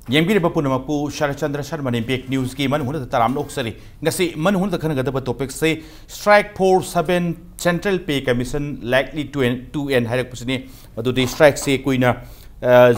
Yambi Punapu, Sharachandra Sharman Impact News game, and one of the Taram Oxary. Nasi, Manhun the Kanagata topic say strike 4-7 Central Pay Commission likely to end Harak Pusini, but do they strike say Quina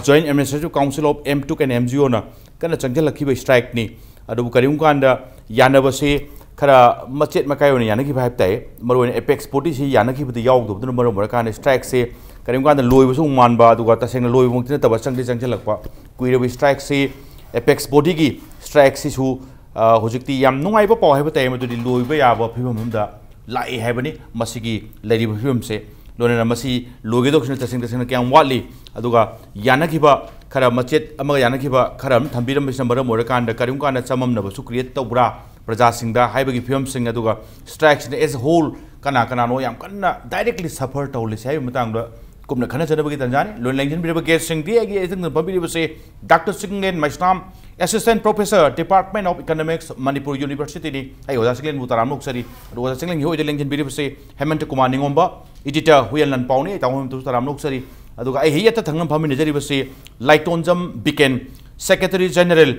Joint Administrative Council of M2 and MGOna, Kana Changela Kiba strike ni, Adu Karimkanda, Yanavase, Kara Machet Makayoni, Yanaki Pipte, Maroon Apex Potisi, Yanaki, the Yog, the number of Marakan strike say. Karimkanda Louis was Manba, the Gata Sang Louis Muntin, the Basang Jangelapa, Query strike say Apex Bodigi strikes who Hojiki Yam no I papa have a time to the Louis Bayaba Pimunda, Lai Habani, Masigi, Lady Humse, Lona Masi, Logidox, the Sing Cam Wally, Aduga, Yanakiba, Karamachet, Amayanakiba, Karam, Tambiram Misamba Morakan, the Karimkanda Samam Navasu create Tobra, Prajasinga, Hibagi Pum Sing Aduga, strikes as a whole Kanakano Yam Kana directly suffer to Lisay Mutanga. Kumna Khana Chadabagi Tanjani, Lone Langan Birabagate Singh, the public will say Dr. Singlen Maistam, Assistant Professor, Department of Economics, Manipur University, I was asking Mutaramuksari, was asking who the Langan Birabase, Hemant Kumani Ngomba, editor Huyalan Pony, Tawam to Taramuksari, Aduka, I hear the Tangan Paminajari was say, Lightonzam Biken, Secretary General,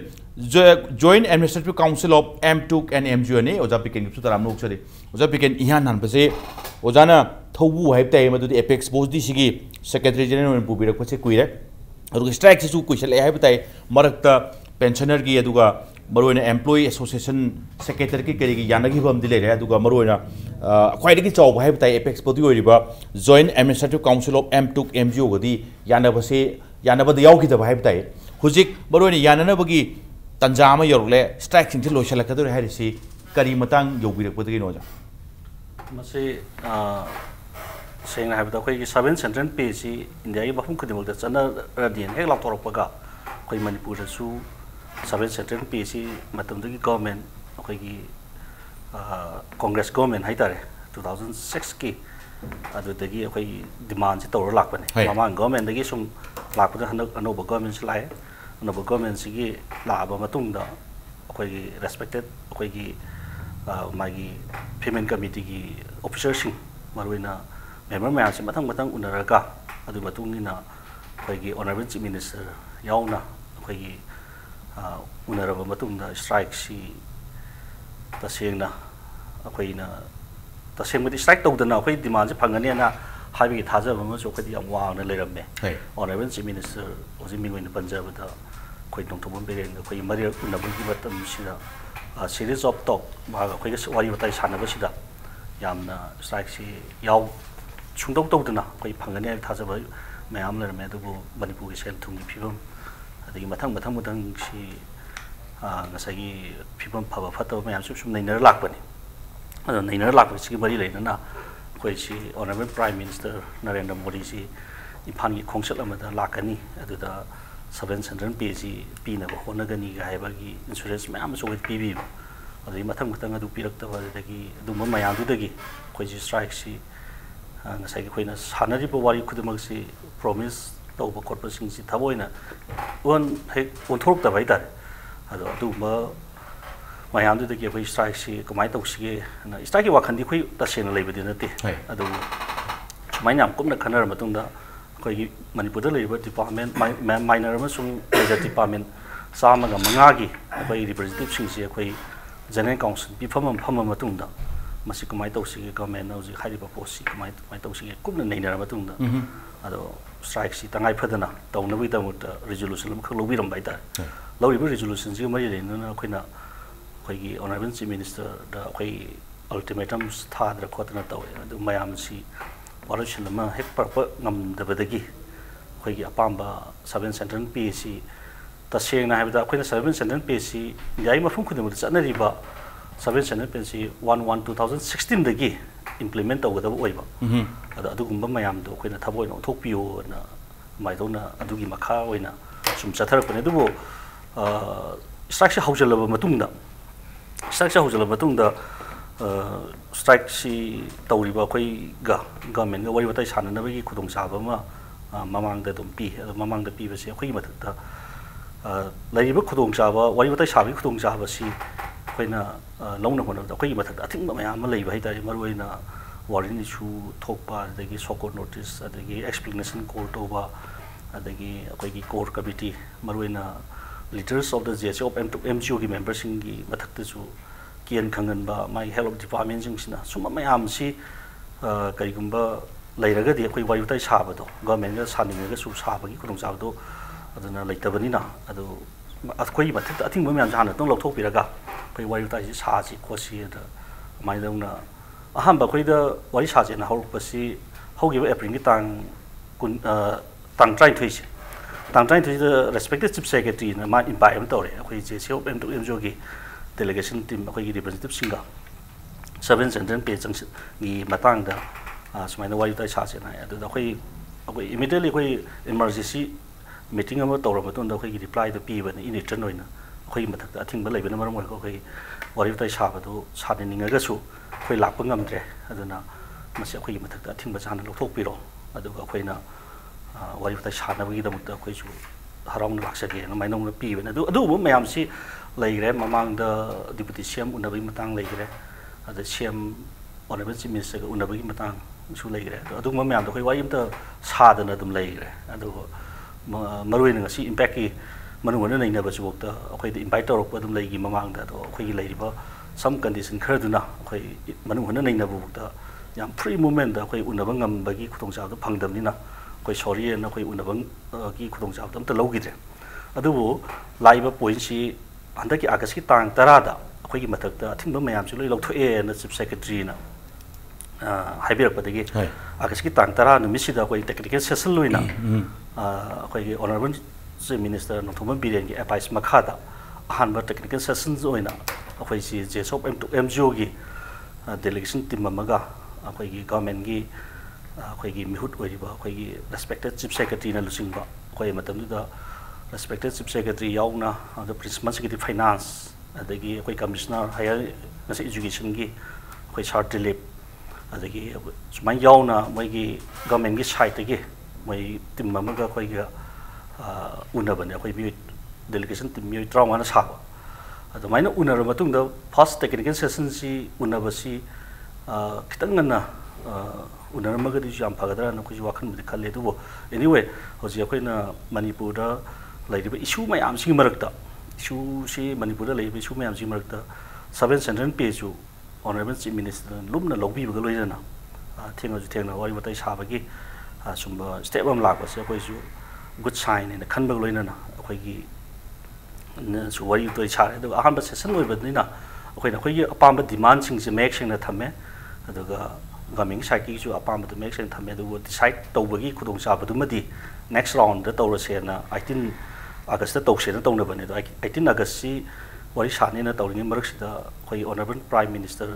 Joint Administrative Council of M2 and MGNA, or Zapikan to Taramuksari, Zapikan Ihan Pase, Ozana. Towu have time to the Apex Post DCG, Secretary General and Pubira Quire. Strikes to Kushal Habitat, Marakta, Pensioner Giaduga, Maruina Employee Association Secretary Yanagibam Delay, Aduga Maruina, quite a good job, Habitat Apex Podu, Joint Administrative Council of M2 MGO, the Yanabase, Yanaba the Yoki of Habitat, Huzik, Maruina Yanabagi, Tanjama Yorle, strikes into Loshalakadur Harisi, Karimatang Yogi Putinoja. Saying I have the way 7 central page in the Abafum Kudimok, that's another Radian, Helatorpaga, Koi Manipur, Su, 7 central page, Matamaki government, Congress government, Haitare, 2006 key, the demands it over Lakman. Among government, the Gisum Lakman, and over government's lie, and over government's Laba Matunda, respected, my payment committee officers, Marina. Member Mans, Matang Unaraga, Adu Matungina, Honorable Minister Yauna, Unarava Matunda strike, she the Siena, the same with the strike of the now, demands Panganiana, having it has a moment of the Amwa and later me. Honorable Minister was in the Punjab with the Quaitong to Bombay and the Maria Unabuki, a series of talk, Magas, why you tie Sanavasida, Yamna strike, she Yaw. Chungdok Dodana, quite Pangania Tazaba, my Amler Medubu, Manipu is held to the people. The Matang, she Nasagi, people Pava Fato, my answer from Nainer Lakbani. Nainer Lak, which Gibari Lena, where she, Honorable Prime Minister Narendra Modi, Ipani Kongsalamada Lakani, at the 7 central PG, Pina, Honagani, Gaibagi, insurance, my arms with PB. The Matang do Pirakta, the Mamayandudagi, which strikes she. Nasai Queen Hanari Bawari Kudamasi promise over corporation Tavoina. One talk the Vaita. I do my under the giveaway strike she, Komaitoshi, and strike Wakandi, the same labor in the day. I do my name, Kumna Kanara Matunda, Manipur Labor Department, my minor Musum Department, Samaga Mangagi, a representative, General Council, before Pama Matunda. Masikumaitosi government knows the highly proposed Maitosi couldn't name Matunda. Strikes it and I put enough. Don't know with the resolution, Kolovirum by that. Low resolutions, you may in Quina, Honorable Minister, the ultimatums, Tad, the Cotton, the Mayamsi, Warashilama, Hepper, the Vedagi, Apamba, 7 central PAC, the saying I have the Quina 7 central PAC, Yaima Funkum with Sanariba. 7 central PAC 1/1/2016 the implement over the waiver. Adugumba Mayam do when a Tabo Tokyo and Maidona Adugi Macau in some Satar Penedubo structure house of Matunda. Structure house of Matunda strike she Tauriba government, what I saw never could Sabama, Mamang the Dumpi, Mamang the Pivas, Huimata. Lady Kudung Java, what I saw Kudung Java see. When long one of the Quay, but I think my Amalay, Marwina, Warren issue, talk by the so-called notice, the explanation court over the court committee, Marwina, leaders of the JSO of MGO की members की मथक ते जो कियन खंगन बा माई health of department जिंग सिना सुमा मैं आमसी करी कुंबा लाइरगा दिया कोई वायुताई साब दो गवर्नमेंट का सानिंग का सुब साब की कुछ साब दो अदना लाइट बनी ना अदो कोई मथक अतिंग में जाना तो लोग पिरगा कोई वायुताई साजी कोसी द माई दौना अहम बा कोई द वायु साजे ना हौल पसी हौगी अप्रैल की तांग ट्राइन थुइसे तांग ट्राइन थुइसे रेस्पेक्टेड चीफ सेक्रेटरी ना मा इनवाइट हम तौरे कोई जेसीओ एमजो की डेलीगेशन टीम कोई रिप्रेजेंटेटिव सिंगा 7 सेंट्रल पे की मतंग दा सुमाइना वायु ताई सासे ना अदु कोई इमीडिएटली कोई इमरजेंसी मीटिंग अमा तौर मतुन दा कोई रिप्लाई द पीबन इन रिटर्न होइना कोई मथक अथिंग लेबन मरम कोई वायु ताई साबदो सानिनिंगसु कोई लाप ngamdre aduna masi akoi mathak da thingba jana lokthok piro aduga akoina wari ta shana bagi damuk da akoi chu harong laksage ngamai nong pi ben adu mayam si leigre mamang da deputy cm unabai matang leigre ada cm honorable chief minister ga unabai matang chu leigre adu mayam da koi wai imta sadana dum leigre adu maroi nga si impact ki manungona nei na ba chu da akoi da invite torok ba dum leigi mamang da do akoi leiriba some condition kharduna khoi manu hona nei na bu da yam free movement da khoi unabang ngam bagi khutong chaw da phangdam ni na khoi sorry na khoi unabang ki khutong chaw dam ta logi de adu bu laiba point si anda ki agas ki tang tara da khoi ki mathak da thingba mayam chu loi lokthok e na chief secretary na haibirak padagi agas ki tang tara nu misi da khoi technical session loina khoi ki honorable chief minister Nonthombam Biren ki advice makha da ahanba technical sessions oina अखोई सी Jessop MgO की delegation team अमगा अखोई की government की अखोई की मिहुट ओइबा अखोई की respected chief secretary ना लुसिंगबा अखोई मतमदुदा रेस्पेक्टेड चीफ सेक्रेटरी याउना द प्रिंसिपल सेक्रेटरी फाइनेंस अदगी अखोई कमिश्नर हायर एजुकेशन की अखोई सार दिलीप अदगी सुमाय याउना मई गवर्नमेंट की साइड की मई टीम अमगा अखोई की उनबने अखोई भी डेलीगेशन टीम मी ट्राउंग साब अदुमाइना उनर मतुंग द फर्स्ट टेक्निकल सेशन सी उनबसी खितंग ना उनर मगदि जाम फगदरा न कुछ वाखन बुदि खले दुबो एनीवे होजि अखोइना मणिपुर दा लाइदिबा इशू मयाम सी मरकता इशू सी मणिपुर दा लाइदिबा इशू मयाम सी मरकता 7 सेंट्रल पेजु ऑनरेबल चीफ मिनिस्टर लुमना लौबि बग लोइना थेंगना वारि बतै साबगी सुंबा स्टेप अम लागबसे अखोइसु गुड साइन ने खनबग लोइना अखोइगी सु वारी तो इछारे तो अहम सेशन होइबनिना अखोइना अखोइगी अपाम डिमांड सिंग से मेक सिंग थमे अदुगा गमिंग साइकी सु अपाम द मेक सिंग थमे दु डिसाइड तौबगी खुदों चाबदुमदि नेक्स्ट राउंड द तौरसेना 18 अगस्त तौसेना तौनबने 18 अगस्त सी वारी सानेना तौरिंग मरकसिदा अखोइ ऑनरेबल प्राइम मिनिस्टर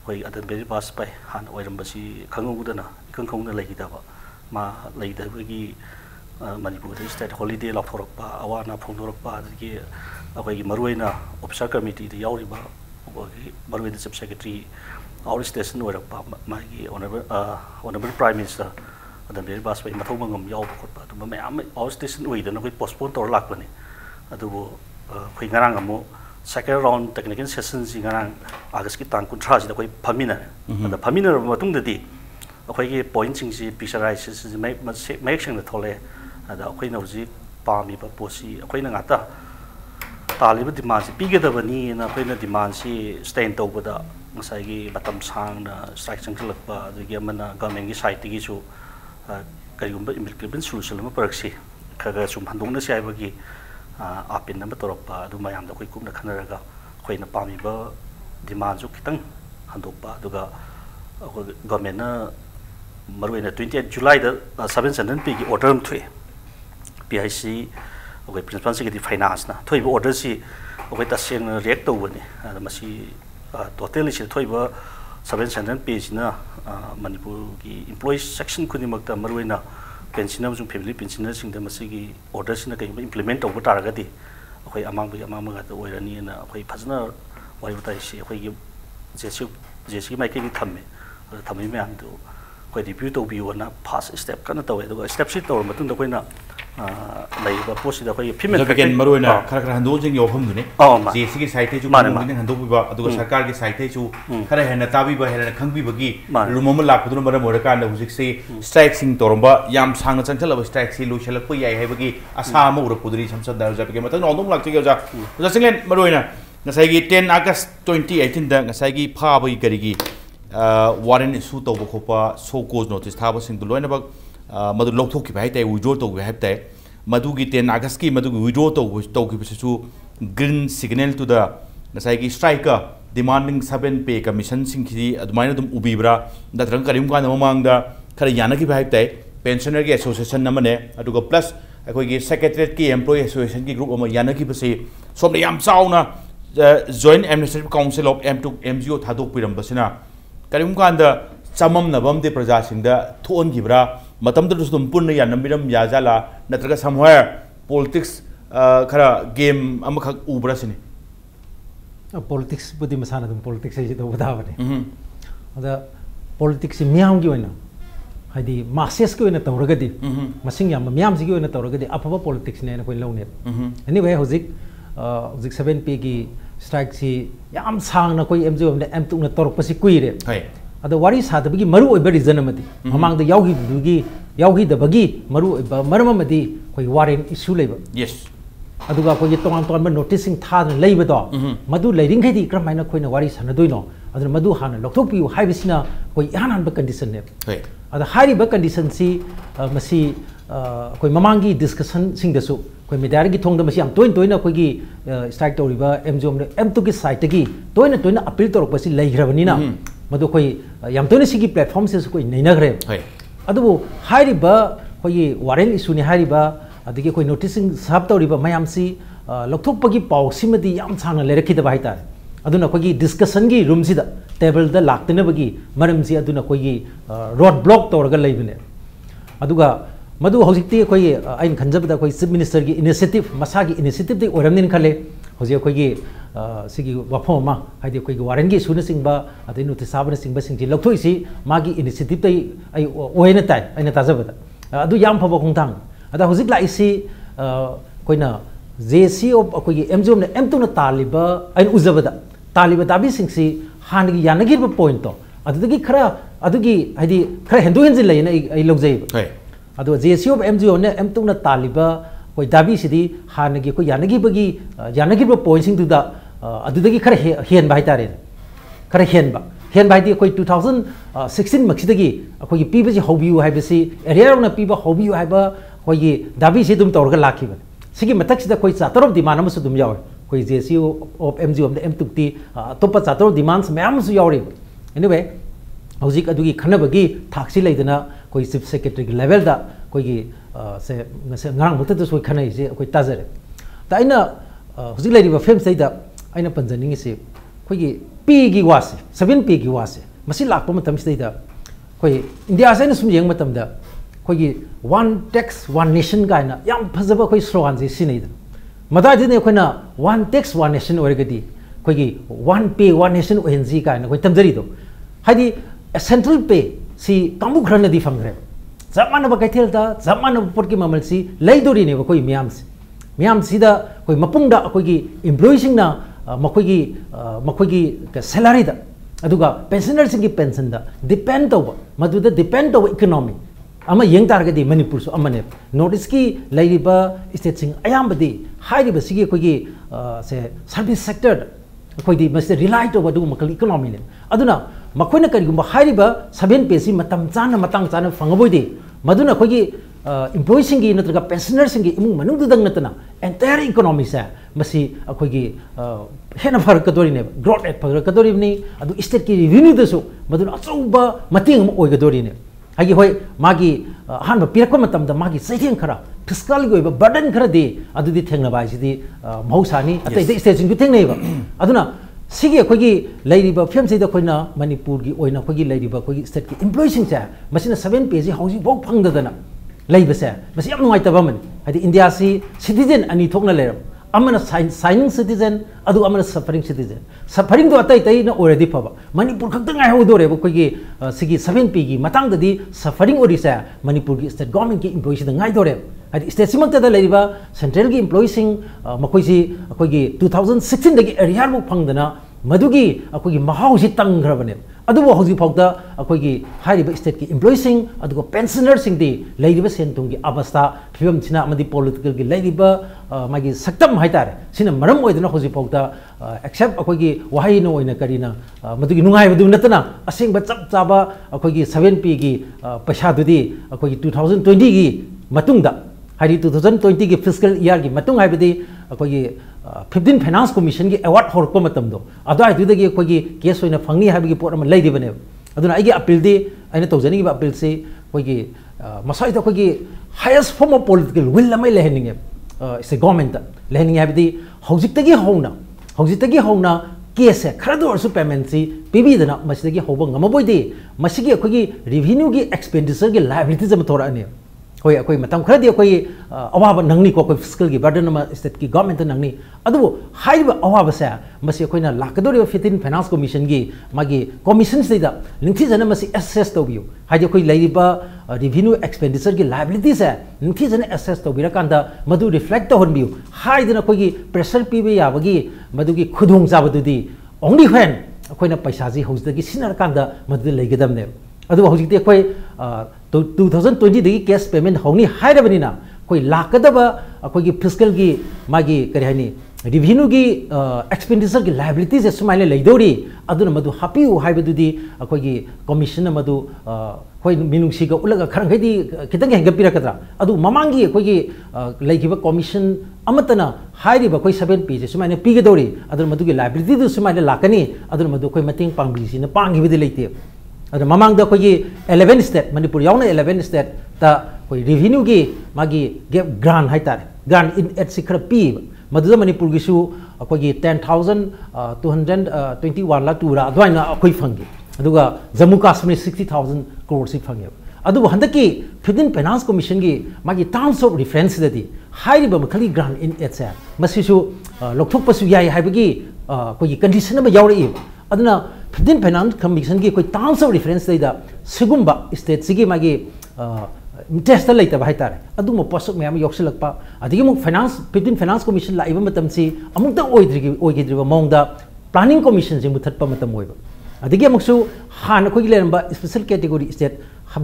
अखोइ अदनबेरी वाजपेयी हान ओइरंबसी खंगुदना इखंखौना लैगिदाबा मा लैदबगी मणिपुर स्टेट हॉलिडे लाथोरपा अवाना फोंदोरपा अदगी अखोइ मरुइना ऑफिसर कमिटी द यावरिबा मरुइना चीफ सेक्रेटरी आवर स्टेशन ओइरपा मागी ऑनरेबल प्राइम मिनिस्टर अदनबेरी वाजपेयी मथौमंगम याव खोटपा दुम मयाम आवर स्टेशन ओइदना कोइ पोस्टपोन तौर लाकबने अदुबो खोइ ngarang अमो सेकेंड राउंड टेक्निकल सेशन जी ngarang अगस्त की तांग 19 जी कोइ फमिना अदा फमिना मतुंगदि अखोइ पॉइंट सिंग जी पिक्चराइज मेक सिंग थोले अदा अखोइना हुजि पामिबा पोसी अखोइना गाता तालिबा डिमांड से पिगदबनी ना अखोइना डिमांड से स्टैंड तौबदा ngसाइगी मतम सांगना स्ट्राइक संगलकपा अदगी अमना गवर्नमेंट की साइड की सु करिगुंबा इम्प्लीमेंट सोल्यूशन अमा परक्सी खगा सुम हंदोंना से आइबगी आपिन नंबर तोरपा अदु मयाम द कोइ कुमना खनरगा अखोइना पामिबा डिमांड जो खितंग हंदोपा अदुगा गवर्नमेंट ना मरुइना 28 जुलाई द 7 सेंट्रल पे की ऑर्डर हम थुए PIC अखोइ प्रिंसिपल सेक्रेटरी फाइनेंस ना थोइबा ऑर्डर सी अखोइ तसेंग रिएक्ट तौबने मसी टोटली से थोइबा 7 सेंट्रल पेज ना मणिपुर की एम्प्लॉय सेक्शन खुदिमकता मरुइना पेंशनर जो फैमिली पेंशनर सिंग द मसी की ऑर्डर सिना कहीं इंप्लीमेंट तौब तारगदी अखोइ अमांग द ओइरनी ना अखोइ फजना वाइ बताइ से अखोइ जेसी माइके की थमे थमे मैम दो कोई रिव्यू तौबियोना फर्स्ट स्टेप कना तौए दो स्टेप सी तौर मतुंग द कोइना ꯂꯩꯕ ꯄꯣꯠꯁꯤꯗ ꯑꯩꯈꯣꯏꯒꯤ ꯐꯤꯃꯦꯜ ꯐꯦꯛꯇꯔ ꯃꯔꯨꯑꯣꯏꯅ ꯈꯔ ꯈꯔ ꯍꯟꯗꯣꯛꯆꯤꯡꯒꯤ ꯋꯥꯐꯝꯗꯨꯅꯤ ꯖꯦꯁꯤꯒꯤ ꯁꯥꯏꯠꯇꯩꯁꯨ ꯀꯥꯡꯕꯨꯅ ꯍꯟꯗꯣꯛꯄꯤꯕ ꯑꯗꯨꯒ ꯁꯔꯀꯥꯔꯒꯤ ꯁꯥꯏꯠꯇꯩꯁꯨ ꯈꯔ ꯍꯦꯟꯅ ꯇꯥꯕꯤꯕ ꯍꯦꯟꯅ ꯈꯪꯕꯤꯕꯒꯤ ꯂꯨꯝ ꯑꯃ ꯂꯥꯛꯄꯗꯨꯅ ꯃꯔꯝ ꯑꯣꯏꯔꯀꯥꯟꯗ ꯍꯧꯖꯤꯛꯁꯦ ꯁ꯭ꯇ꯭ꯔꯥꯏꯛꯁꯤꯡ ꯇꯧꯔꯝꯕ ꯌꯥꯝ ꯁꯥꯡꯅ ꯆꯪꯁꯤꯜꯂꯕ ꯁ꯭ꯇ꯭ꯔꯥꯏꯛꯁꯤ ꯂꯣꯏꯁꯤꯜꯂꯛꯄ ꯌꯥꯏ ꯍꯥꯏꯕꯒꯤ ꯑꯁꯥ ꯑꯃ ꯎꯔꯛꯄꯗꯨꯅꯤ ꯁꯝ ꯁꯝꯅ ꯑꯣꯖꯥ ꯃꯊꯪ ꯅꯣꯡꯗꯣꯡ ꯂꯥꯛꯆꯒꯦ ꯑꯣꯖꯥ ꯆꯤꯡꯂꯦꯟ ꯃꯔꯨꯑꯣꯏꯅ ꯉꯁꯥꯏꯒꯤ 10 ꯑꯥꯒꯁ 2018ꯗ ꯉꯁꯥꯏꯒꯤ ꯐꯥꯕꯒꯤ ꯀꯔꯤꯒꯤ ꯋꯥꯔꯦꯟ ꯏꯁꯨ ꯇꯧꯕ ꯈꯣꯠꯄ ꯁꯣ ꯀꯣꯖ ꯅꯣꯇꯤꯁ ꯊꯥꯕꯁꯤꯡꯗꯨ ꯂꯣꯏꯅꯃꯛ ꯃꯗꯨ ꯂꯧꯊꯣꯛꯈꯤꯕ ꯍꯥꯏꯇꯥꯔꯦ ꯋꯤꯗ꯭ꯔꯣ ꯇꯧꯈꯤꯕ ꯍꯥꯏꯕ ꯇꯥꯏ ꯃꯗꯨꯒꯤ 10 ꯑꯥꯒꯁꯀꯤ ꯃꯗꯨꯒꯤ ꯋꯤꯗ꯭ꯔꯣ ꯇꯧꯈꯤꯕꯁꯤꯁꯨ ꯒ꯭ꯔꯤꯟ ꯁꯤꯒꯅꯦꯜ ꯇꯨ ꯗ ꯉꯁꯥꯏꯒꯤ ꯁ꯭ꯇ꯭ꯔꯥꯏꯀꯔ ꯗꯤꯃꯥꯟꯗꯤꯡ 7 ꯄꯦ ꯀꯃꯤꯁꯟꯁꯤꯡꯁꯤꯗꯤ ꯑꯗꯨꯃꯥꯏꯅ ꯑꯗꯨꯝ ꯎꯕꯤꯕ꯭ꯔꯥ ꯅꯠꯇ꯭ꯔꯒ ꯀꯔꯤꯒꯨꯝꯕ ꯀꯥꯟꯗ ꯃꯃꯥꯡꯗ ꯈꯔ ꯌꯥꯅꯈꯤꯕ ꯍꯥꯏꯕ ꯇꯥꯏ ꯄꯦꯟꯁꯅꯔꯒꯤ ꯑꯦꯁꯣꯁꯤꯌꯦꯁꯟ ꯑꯃꯅꯦ ꯑꯗꯨꯒ ꯄ꯭ꯂꯁ ꯑꯩꯈꯣꯏꯒꯤ ꯁꯦꯀ꯭ꯔꯦꯇꯔꯤꯌꯦꯠꯀꯤ ꯑꯦꯝꯄ꯭ꯂꯣꯌꯤ ꯑꯦꯁꯣꯁꯤꯌꯦꯁꯟꯒꯤ ꯒ꯭ꯔꯨꯞ ꯑꯃ ꯌꯥꯅꯈꯤꯕꯁꯤ ꯁꯣꯝꯗ ꯌꯥꯝ ꯆꯥꯎꯅ joint administrative council of MGO ꯊꯥꯗꯣꯛꯄꯤꯔꯝꯕꯁꯤꯅ ꯀꯔꯤꯒꯨꯝꯕ ꯀꯥꯟꯗ ꯆꯃꯝꯅꯕ ꯑꯃꯗꯤ प्रजाꯁꯤꯡꯗ ꯊꯣꯛꯍꯟꯈꯤꯕ꯭ꯔꯥ ꯃꯇꯝꯗꯨꯗꯁꯨ ꯑꯗꯨꯝ ꯄꯨꯟꯅ ꯌꯥꯅꯕꯤꯔꯝ ꯌꯥꯖꯥꯠꯂꯥ ꯅꯠꯇ꯭ꯔꯒ ꯁꯝꯋꯦꯌꯔ ꯄꯣꯂꯤꯇꯤक्स खरा गेम अमखक उब्रा सिने पॉलिटिक्स बुद्धि मसाना तुम पॉलिटिक्स है तो बता बने अदा पॉलिटिक्स मियाम की वना हाइदी मासेस की वना तौरगदी मसिंग याम मियाम जी की वना तौरगदी अफबा पॉलिटिक्स ने कोई लौने एनीवे हुजिक 7 पे की स्ट्राइक सी याम सांग ना कोई MGO ने M2 ने तौरपसी कुइरे अदा वारी सादबगी मरु ओइबा रीजन अमदी ममांग द याउगी दबगी मरु ओइबा मरम अमदी कोई वारेन इशू लेबा यस अदुगा कोई तोंग तोंग नोटिसिंग थाद लेबदो मदु लेरिंगैदी क्रमाइना कोइना वारी सानदोइनो अदु मदु हाना लौथोकपियु हाइबिसिना कोई हानहानबा कंडीशन ने अदा हारिबा कंडीशन सी मसी कोई ममांगी डिस्कशन सिंगदसु कोई मीडियागी थोंग मसी याम तोइन कोई स्ट्राइक तौरिबा MGO ने M2 की साइट की तोइन अपील तौरपसी लेग्रबनिना मदु कोई याम तोइन सिगी प्लेटफॉर्म से कोई नैनग्रे अदुबो हारिबा कोई वारेन इशू ने हारिबा अदगी कोई नोटिसिंग साब तौरिबा मयामसी लौथोकपगी पाउसिमदी याम सांगना लेरखिदबा हाइतार अदुना कोई डिस्कशन की रूम सिदा टेबल द लाक्तनबगी मरमसी अदुना कोई रोड ब्लॉक तौरगा लेबने अदुगा मदु हौजिकती कोई आइन खंजबदा कोई चीफ मिनिस्टर की इनिशिएटिव मसागी इनिशिएटिव दे ओरमनिन खले हौजे कोई सिगी वाफोमा हाइदे कोई वारेन की सुन सिंगबा अदे नोटिस साबन सिंगबा सिंगजी लौथोइसी मागी इनिशिएटिव दे आई ओयना ताइ आइना ताजबदा अदु याम फबा खोंथांग अदा हौजिक लाइसी कोइना JC of कोई MGO ने M2 ना तालिबा आइन उजबदा तालिबा दाबी सिंगसी हानगी यानगिरबा पॉइंट तो अदुगी खरा अदुगी हाइदि खरा हेंदो हेंजिन लैना आई लौजै अदो JC of MGO ने M2 ना तालिबा कोई दाबी सिदी हानगी कोई यानगिबा पॉइंट सिंग दुदा अदुदगी खरा हेन बाइ तारे खरा हेन बाइदि कोई 2016 मक्सिदगी कोई पीबसी हौबियु हाइबसी एरिया ना पीबा हौबियु हाइबा कोई दाबी से तुम तौरगा लाखिबन सिगी मतक्सिदा कोई चातरब डिमांड अमसु दुम याव कोई JC of MGO of M2 T तोपा चातरब डिमांड्स मैमसु यावरे एनीवे हौजिक अदुगी खनबगी थाक्सी लेदना कोई चीफ सेक्रेटरी लेवल दा कोई से ngarang मुतद सोई खनै से कोई ताजरे ता आइना हौजिक लेरिबा फेम सैदा आइना पंजनिंग से कोई P की वासे 7 P की वासे मसी लाखपा मतम सैदा कोई इंडिया से सुम येंग मतमदा कोई one tax one nation गायना याम फजबा कोई स्लोगन से सिनेदा मदादिने Koyna one tax one nation ओरगदी कोई one pay one nation ONG गायना कोई तमजरी दो हाइदी सेंट्रल पे सी कामु खरना दी फंगरे जमाना बकैथेल दा जमाना पर की ममल सी लेदोरी ने कोई मियाम सीदा कोई मपुंगदा कोई एम्प्लॉई सिंगना मखोगी सैलरी दा अदुगा पेंशनर सिंगी पेंशन दा डिपेंड तौबा मदुदा डिपेंड तौबा इकोनॉमी अमा येंग तारगदी मणिपुर सु अमने नॉर्थ ईस्ट की लाइरिबा स्टेट सिंग अयामबदी हाइरिबा सिगी कोई से सर्विस सेक्टर कोई मसे रिलाय तौबा दु मकल इकोनॉमी ने अदुना मखोइना करिगुंबा हाइरिबा 7 पेसी मतम चाना फंगबोइदि मदुना कोई एम्प्लॉई सिंगी नत्रगा पेंशनर सिंगी इमुंग मनुंग दुदंग नतना एंटायर इकोनॉमी से मसी अखोगी हेना फरक कदोरिने ग्रोथ रेट फरक कदोरिने अदु स्टेट की रेवेन्यू दसु मदुना अचौबा मतेंग म ओइगदोरिने हागी होय मागी हान पिरको मतमदा मागी सैथें खरा फिस्कल की ओइबा बर्डन खरा दे अदुदि थेंगनबा सिदि मौसानी अतै स्टेट सिंग थेंगनेबा अदुना सिगे कोई लेरिबा फेम से कोइना मणिपुर की ओइना कोई लेरिबा कोई स्टेट की एम्प्लॉई सिंग से मसिना 7 पेजी हौजी बौ फंगदना लेबसे मसि याम नुवाइतबा मन हादि इंडिया सी सिटीजन अनि थोकना लेरम अमना साइनिंग सिटीजन अदु अमना सफरिंग सिटीजन सफरिंग दो अतै तै न ओरेदि फबा मणिपुर खक्ता ngai होदोरे कोई सिगी 7 पी की मतंग ददी सफरिंग ओरिसा मणिपुर की स्टेट गवर्नमेंट की एम्प्लॉई सिदा ngai दोरे हाई स्टेट सिमक्तदा लेरिबा सेंट्रल की एम्प्लॉई सिंग मखोइसी अखोइगी 2016 दगी एरियर बुक फंगदना मदुगी अखोइगी महाउसी तंगरबने अदुबो हौजी फौदा अखोइगी हाइरिबा स्टेट की एम्प्लॉई सिंग अदुगो पेंशनर सिंग दी लेरिबा सेंतुंगी अवस्था फिल्म सिना अमदी पॉलिटिकल की लेरिबा मागी सक्तम हाइतारे सिना मरम ओइदना हौजी फौदा एक्सेप्ट अखोइगी वाहाई नो ओइना करिना मदुगी नुंगाइ बदु नतना असेंग चप चाबा अखोइगी 7p की पैसा दुदी अखोइगी 2020 की मतुंगदा हाइरी 2020 की फिस्कल ईयर की मतुंग हाइबदी अखोइगी 15 फाइनेंस कमीशन की अवार्ड होरको मतमदो अदुदगी अखोइगी केस होइना फंगनी हाइबगी पोट अमा लेदिबने अदुना आइगी अपील दी आइना तौजनिगी अपील से अखोइगी मसाइद अखोइगी highest form of political will अमा लेहनिंगे इसे गवर्नमेंट लेहनिंगे हाइबदी हौजितगी होना केस है खरद औरसु पेमेंट सी पीबीदना मसिदगी होबो ngamaboidi मसिगी अखोइगी रेवेन्यू की एक्सपेंडिचर की लायबिलिटीज अमा थोराने होय अखोइ मतम खरदी अखोइ अवाब नंगनी को अखोइ फिस्कल की बर्डन अमा स्टेट की गवर्नमेंट नंगनी अदुबो हाइबा अवाब से मसि अखोइना लाकदोरि 15 फाइनेंस कमीशन की मागी कमीशन सेदा निंथि जना मसि एसेस तोबियो हाइदि अखोइ लेरिबा रेवेन्यू एक्सपेंडिचर की लायबिलिटीज है निंथि जना एसेस तोबिरा कांदा मदु रिफ्लेक्ट तोहनबियो हाइदना अखोइगी प्रेशर पीबे याबगी मदुगी खुदोंग जाबदुदी ओनली व्हेन अखोइना पैसाजी हौजदगी सिनर कांदा मदु लेगदमने अदु हौजिते अखोइ 2020 दगी कैश पेमेंट होनी हाइरबनिना कोई लाकदबा अखोइगी फिस्कल की मागी करि हाइनी रेवेन्यू की एक्सपेंडिचर की लायबिलिटीज है सुमाइले लेदोरी अदुना मदु हापिउ हाइबदुदी अखोइगी कमीशन मदु कोई मिनुंगसी का उलगा खरंगैदी खितंग हेंगपिरकद्रा अदु ममांगी अखोइगी लेगिबा कमीशन अमतना हाइरिबा कोई 7p जे सुमाइने पीगदोरी अदुना मदुगी लायबिलिटी दु सुमाइले लाकनी अदुना मदु कोई मतेंग पांगबिसिना पांगिबदि लेते अदु ममांगदा कोई 11 स्टेट मणिपुर यावना 11 स्टेट ता कोई रेवेन्यू की मागी गेप ग्रांट हाइतारे ग्रांट इन एट सिखर पी मदुदा मणिपुर गिसु कोई 10,221 ला टूरा अदवाइना अखोइ फंगी अदुगा जम्मू कश्मीर 60,000 करोड़ सि फंगे अदु हंदकी 15 फाइनेंस कमीशन की मागी टर्म्स ऑफ रेफरेंस ददी हाइरिबा मखली ग्रांट इन एट से मसिसु लोकथोकपसु याय हाइबगी कोई कंडीशन अमा यावरई अदुना 15 फाइनेंस कमीशन की कोई टर्म्स ऑफ रेफरेंस देदा सिगुंबा स्टेट सिगी मागी इंटरेस्ट लेता हाइतारे अदुम पोसक मैम योक्सलक्पा अदगी मुक फाइनेंस 15 फाइनेंस कमीशन लाइबा मतमसी अमुक्ता ओइद्रिबा मौंगदा प्लानिंग कमीशन जे मुथतपा मतम ओइबा अदगी अमुकसु हान कोइ लेरंबा स्पेशल कैटेगरी स्टेट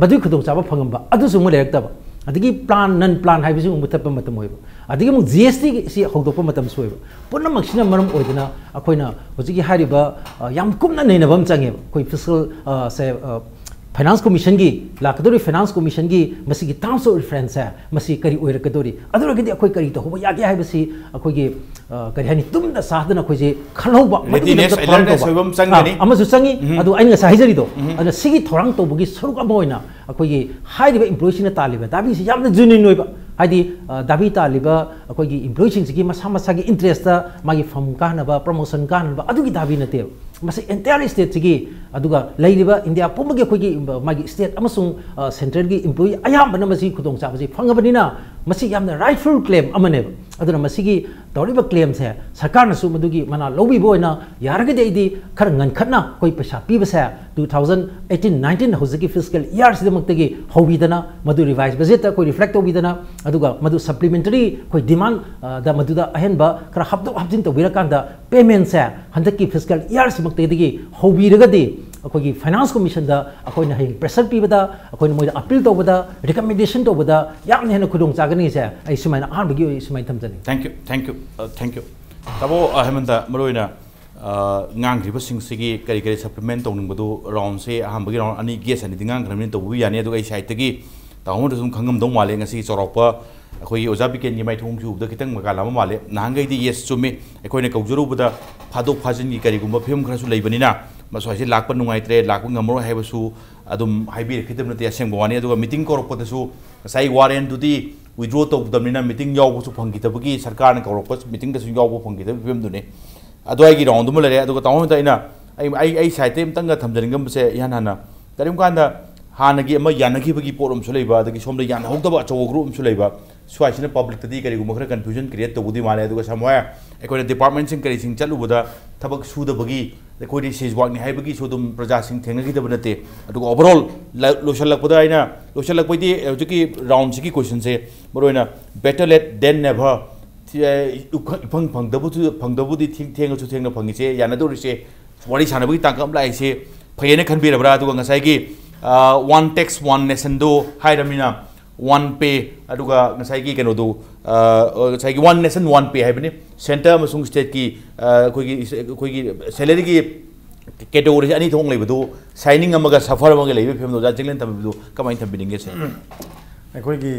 बदु खुदों चाबा फंगंबा अदुसु मु लेरक्तबा अदगी प्लान नन प्लान हाइबिसु मुथतपा मतम ओइबा अदगी मुक जीएसटी सि हौदोपा मतम सोइबा पुनमक्सिना मरम ओइदना अखोइना होजिगी हारिबा याम कुमना नैनबम चंगे कोइ फिस्कल से फाइनेंस कमीशन की लाकदोरी फाइनेंस कमीशन की मसी की टर्म्स ऑफ रेफरेंस है मसी करी ओइरकदोरी अदुरगदि अखोइ करी तो होबा यागे हाइबसी अखोइगी करी हानि तुमदा साधना अखोइजे खलौबा रेडीनेस अलर्टनेस होइबम चंगनी अमसु चंगी अदु आइना साहिजरी दो अदु सिगी थोरांग तोबगी सरुक अमा ओइना अखोइगी हाइरिबा एम्प्लॉयीसिना तालिबा दाबीसि यामना जुनिन ओइबा हाइदि दाबी तालिबा अखोइगी एम्प्लॉयीसिंगसिगी मसा मसागी इंटरेस्ट मागी फम कानबा प्रमोशन कानबा अदुगी दाबी नते मसे एंटायर स्टेट सिगी अदुगा लेरिबा इंडिया पुमगे अखोइगी मागी स्टेट अमसुंग सेंट्रल की एम्प्लॉयी अयामबना मसी खुदोंग चाबसि फंगबनिना मसी यामना राइटफुल क्लेम अमनेब अदुना मसीगी तौरिबा क्लेम से सरकार नसु मदुगी मना लौबिबो ओइना यारगदि इदि खर ngनखतना कोइ पैसा पीबसे 2018-19 हौजकी फिस्कल ईयर सिदमक्तगी हौबिदना मदु रिवाइज बजेट कोइ रिफ्लेक्ट होबिदना अदुगा मदु सप्लीमेंटरी कोइ डिमांड दा मदुदा अहेनबा खर हब्दो हब्जिन तौबिरकांदा पेमेंट से हंदकी फिस्कल ईयर सिमक्तगी हौबिरगदि अखोइगी फाइनेंस कमीशन दा अखोइना हें प्रेशर पीबदा अखोइना मोइदा अपील तौबदा रिकमेंडेशन तौबदा याम हेन खुदोंग चागनी से आई सुमाइना आनबगी सुमाइ थमजनी थैंक यू तबो अहमदा मरोइना ngang sing sigi kari kari supplement tong badu round se aham bagi round ani ges ani dingang kram ni to bu yani adu ai site gi taung du sum khangam dong male ngasi chorokpa akhoi ojabi ken ni mai thong ju da kitang maka lama male nangai di yes chumi akhoi ne kaujuru buda phadok phajin gi kari gumba film khara su leibani na masoi se lakpa nungai tre lakpa ngamro haiba su adum haibi khitam na te aseng bawani adu meeting korokpa da su sai warren du di withdraw to budamni na meeting yaw bu su phangi tabagi sarkar ne korokpa meeting da su yaw bu phangi da film du ne अदुआई round में लेरे अदुगा ताऊ ताइना आई side तंग थमजरिंगम से यान हाना करिम कांदा हानगी अमा यानखिबगी पोरम सु लेबा अदगी सोमले यान हौदबा चौ ग्रुप सु लेबा स्वाइसिना पब्लिक तदी करिगुम खरा कन्फ्यूजन क्रिएट तबुदी माले अदुगा समवा एकोने डिपार्टमेंट सिंग करि सिंग चलुबदा थबक सुदबगी ꯑꯩꯈꯣꯏꯗꯤ ꯁꯤꯖꯋꯥꯛꯅꯤ ꯍꯥꯏꯕꯒꯤ ꯁꯨ ꯑꯗꯨꯝ ꯄ꯭ꯔꯖꯥꯁꯤꯡ ꯊꯦꯡꯅꯈꯤꯗꯕ ꯅꯠꯇꯦ ꯑꯗꯨꯒ ꯑꯣꯚꯔꯑꯣꯜ ꯂꯣꯏꯁꯤꯜꯂꯛꯄꯗ ꯑꯩꯅ ꯂꯣꯏꯁꯤꯜꯂꯛꯄꯗꯤ ꯍꯧꯖꯤꯛꯀꯤ ꯔꯥꯎꯟꯁꯤꯒꯤ ꯀꯣꯏꯁꯟꯁꯦ ꯃꯔꯨꯑꯣꯏꯅ ꯕꯦꯇꯔ ꯂꯦꯠ ꯗꯦꯟ ꯅꯦꯚꯔ ꯏꯐꯪ ꯐꯪꯗꯕꯨꯗꯤ ꯊꯦꯡꯉꯁꯨ ꯊꯦꯡꯅ ꯐꯪꯉꯤꯁꯦ ꯌꯥꯅꯗꯧꯔꯤꯁꯦ ꯋꯥꯔꯤ ꯁꯥꯟꯅꯕꯒꯤ ꯇꯥꯡꯀꯛ ꯑꯃ ꯂꯥꯛꯏꯁꯦ ꯐꯩꯌꯦꯅ ꯈꯟꯕꯤꯔꯕ꯭ꯔꯥ ꯑꯗꯨꯒ ꯉꯁꯥꯏꯒꯤ ꯋꯥꯟ ꯇꯦꯛꯁ ꯋꯥꯟ ꯅꯦꯁꯟꯗꯣ ꯍꯥꯏꯔꯕꯅꯤꯅ ꯋꯥꯟ ꯄꯦ ꯑꯗꯨꯒ ꯉꯁꯥꯏꯒꯤ ꯀꯩꯅꯣꯗꯣ ꯉꯁꯥꯏꯒꯤ ꯋꯥꯟ ꯅꯦꯁꯟ ꯋꯥꯟ ꯄꯦ ꯍꯥꯏꯕꯅꯤ ꯁꯦꯟꯇꯔ ꯑꯃꯁꯨꯡ ꯁ꯭ꯇꯦꯠꯀꯤ ꯑꯩꯈꯣꯏꯒꯤ ꯁꯦꯂꯔꯤꯒꯤ ꯀꯦꯇꯦꯒꯣꯔꯤꯁꯦ ꯑꯅꯤ ꯊꯣꯛꯅ ꯂꯩꯕꯗꯨ ꯁꯥꯏꯅꯤꯡ ꯑꯃꯒ ꯁꯐꯔ ꯑꯃꯒ ꯂꯩꯕ ꯐꯤꯕꯝꯗꯣ ꯑꯣꯖꯥ ꯆꯤꯡꯂꯦꯟ ꯊꯝꯕꯤꯕꯗꯨ ꯀꯃꯥꯏꯅ ꯊꯝꯕꯤꯅꯤꯡꯒꯦ ꯁꯦ ꯑꯩꯈꯣꯏꯒꯤ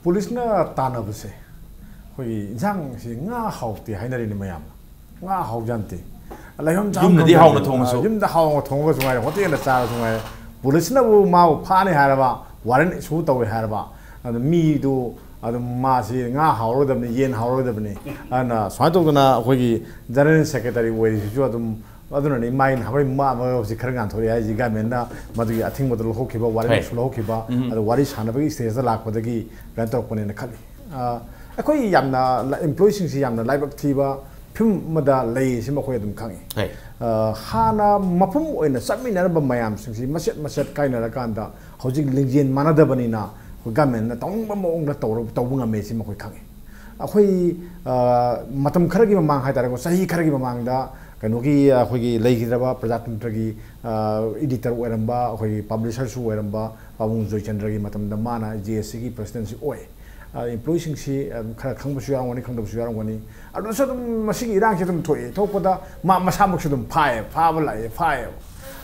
ꯄꯨꯂꯤꯁꯅ ꯇꯥꯟꯅꯕꯁꯦ ꯑꯩꯈꯣꯏꯒꯤ ꯏꯟꯁꯥꯡꯁꯤ ꯉꯥ ꯍꯥꯎꯇꯦ ꯍꯥꯏꯅꯔꯤꯅꯤ ꯃꯌꯥꯝꯅ ꯉꯥ ꯍꯥꯎꯖꯟꯇꯦ ꯂꯩꯐꯝ ꯌꯨꯝꯗꯗꯤ ꯍꯥꯎꯅ ꯊꯣꯡꯉꯁꯨ ꯌꯨꯝꯗ ꯍꯥꯎꯅ ꯊꯣꯡꯉꯒꯁꯨ ꯉꯥꯏꯔꯦ ꯍꯣꯇꯦꯜꯗ ꯆꯥꯔꯁꯨ ꯉꯥꯏꯔꯦ ꯄꯨꯂꯤꯁꯅꯕꯨ ꯃꯥꯕꯨ ꯐꯥꯅꯤ ꯍꯥꯏꯔꯕ ꯋꯥꯔꯦꯟ ꯏꯁꯨ ꯇꯧꯋꯦ ꯍꯥꯏꯔꯕ ꯑꯗꯨ ꯃꯤꯗꯨ ꯑꯗꯨꯝ ꯃꯥꯁꯤ ꯉꯥ ꯍꯥꯎꯔꯣꯏꯗꯕꯅꯤ ꯌꯦꯟ ꯍꯥꯎꯔꯣꯏꯗꯕꯅꯤ ꯑꯗꯨꯅ ꯁꯨꯃꯥꯏꯅ ꯇꯧꯗꯅ ꯑꯩꯈꯣꯏꯒꯤ ꯖꯦꯅꯔꯦꯜ ꯁꯦꯀ꯭ꯔꯦꯇꯔꯤ ꯑꯣꯏꯔꯤꯁꯤꯁꯨ ꯑꯗꯨꯝ ꯑꯗꯨꯅꯅꯤ ꯃꯥꯏꯅ ꯑꯩꯈꯣꯏ ꯍꯧꯖꯤꯛ ꯈꯔ ꯉꯥꯟꯊꯣꯔꯛꯑꯦ ꯍꯥꯏꯁꯤ ꯒꯃꯦꯟꯅ ꯃꯗꯨꯒꯤ ꯑꯊꯤꯡꯕꯗꯨ ꯂꯧꯊꯣꯛꯈꯤꯕ ꯋꯥꯔꯦꯟ ꯏꯁꯨ ꯂꯧꯊꯣꯛꯈꯤꯕ ꯑꯗꯨ ꯋꯥꯔꯤ ꯁꯥꯟꯅꯕꯒꯤ ꯁ꯭ꯇꯦꯖꯇ ꯂꯥꯛꯄꯗꯒꯤ ꯀꯩꯅꯣ ꯇꯧꯔꯛꯄꯅꯦꯅ ꯈꯜꯂꯤ ꯑꯩꯈꯣꯏ ꯌꯥꯝꯅ ꯏꯝꯄ꯭ꯂꯣꯌꯤꯁꯤꯡꯁꯤ ꯌꯥꯝꯅ ꯂꯥꯏꯕꯛ ꯊꯤꯕ ꯐꯤꯕꯝ ꯑꯃꯗ ꯂꯩꯁꯤ ꯃꯈꯣꯏ ꯑꯗꯨꯝ ꯈꯪꯉꯤ ꯍꯥꯟꯅ ꯃꯐꯝ ꯑꯣꯏꯅ ꯆꯠꯃꯤꯟꯅꯔꯝꯕ ꯃꯌꯥꯝꯁꯤꯡꯁꯤ ꯃꯆꯦꯠ ꯃꯆꯦꯠ ꯀꯥꯏꯅꯔꯀꯥꯟꯗ ꯍꯧꯖꯤꯛ ꯂꯤꯡꯖꯦꯜ ꯃꯥꯟꯅꯗꯕꯅꯤꯅ ꯒꯃꯦꯟꯅ ꯇꯧꯅꯤꯡꯕ ꯃꯑꯣꯡꯗ ꯇꯧꯕ ꯉꯝꯃꯦ ꯁꯤ ꯃꯈꯣꯏ ꯈꯪꯉꯤ ꯑꯩꯈꯣꯏ ꯃꯇꯝ ꯈꯔꯒꯤ ꯃꯃꯥꯡ ꯍꯥꯏꯇꯥꯔꯦꯀꯣ ꯆꯍꯤ ꯈꯔꯒꯤ ꯃꯃꯥꯡꯗ ꯀꯩꯅꯣꯒꯤ ꯑꯩꯈꯣꯏꯒꯤ ꯂꯩꯈꯤꯗ꯭ꯔꯕ ꯄ꯭ꯔꯖꯥꯇꯟꯇ꯭ꯔꯒꯤ ꯏꯗꯤꯇꯔ ꯑꯣꯏꯔꯝꯕ ꯑꯩꯈꯣꯏꯒꯤ ꯄꯕ꯭ꯂꯤꯁꯔꯁꯨ ꯑꯣꯏꯔꯝꯕ ꯄꯥꯕꯨꯡ ꯖꯣꯏꯆꯟꯗ꯭ꯔꯒꯤ ꯃꯇꯝꯗ ꯃꯥꯅ JSCꯒꯤ ꯄ꯭ꯔꯁꯤꯗꯦꯟꯁꯤ ꯑꯣꯏ ꯏꯝꯄ꯭ꯂꯣꯌꯤꯁꯤꯡꯁꯤ ꯈꯔ ꯈꯪꯕꯁꯨ ꯌꯥꯎꯔꯝꯒꯅꯤ ꯈꯪꯗꯕꯁꯨ ꯌꯥꯎꯔꯝꯒꯅꯤ ꯑꯗꯨꯁꯨ ꯑꯗꯨꯝ ꯃꯁꯤꯒꯤ ꯏꯔꯥꯡꯁꯤ ꯑꯗꯨꯝ ꯊꯣꯛꯏ ꯊꯣꯛꯄꯗ ꯃꯥ ꯃꯁꯥꯃꯛꯁꯨ ꯑꯗꯨꯝ ꯐꯥꯕ ꯂꯥꯛꯑꯦ ꯐꯥꯏꯌꯦꯕ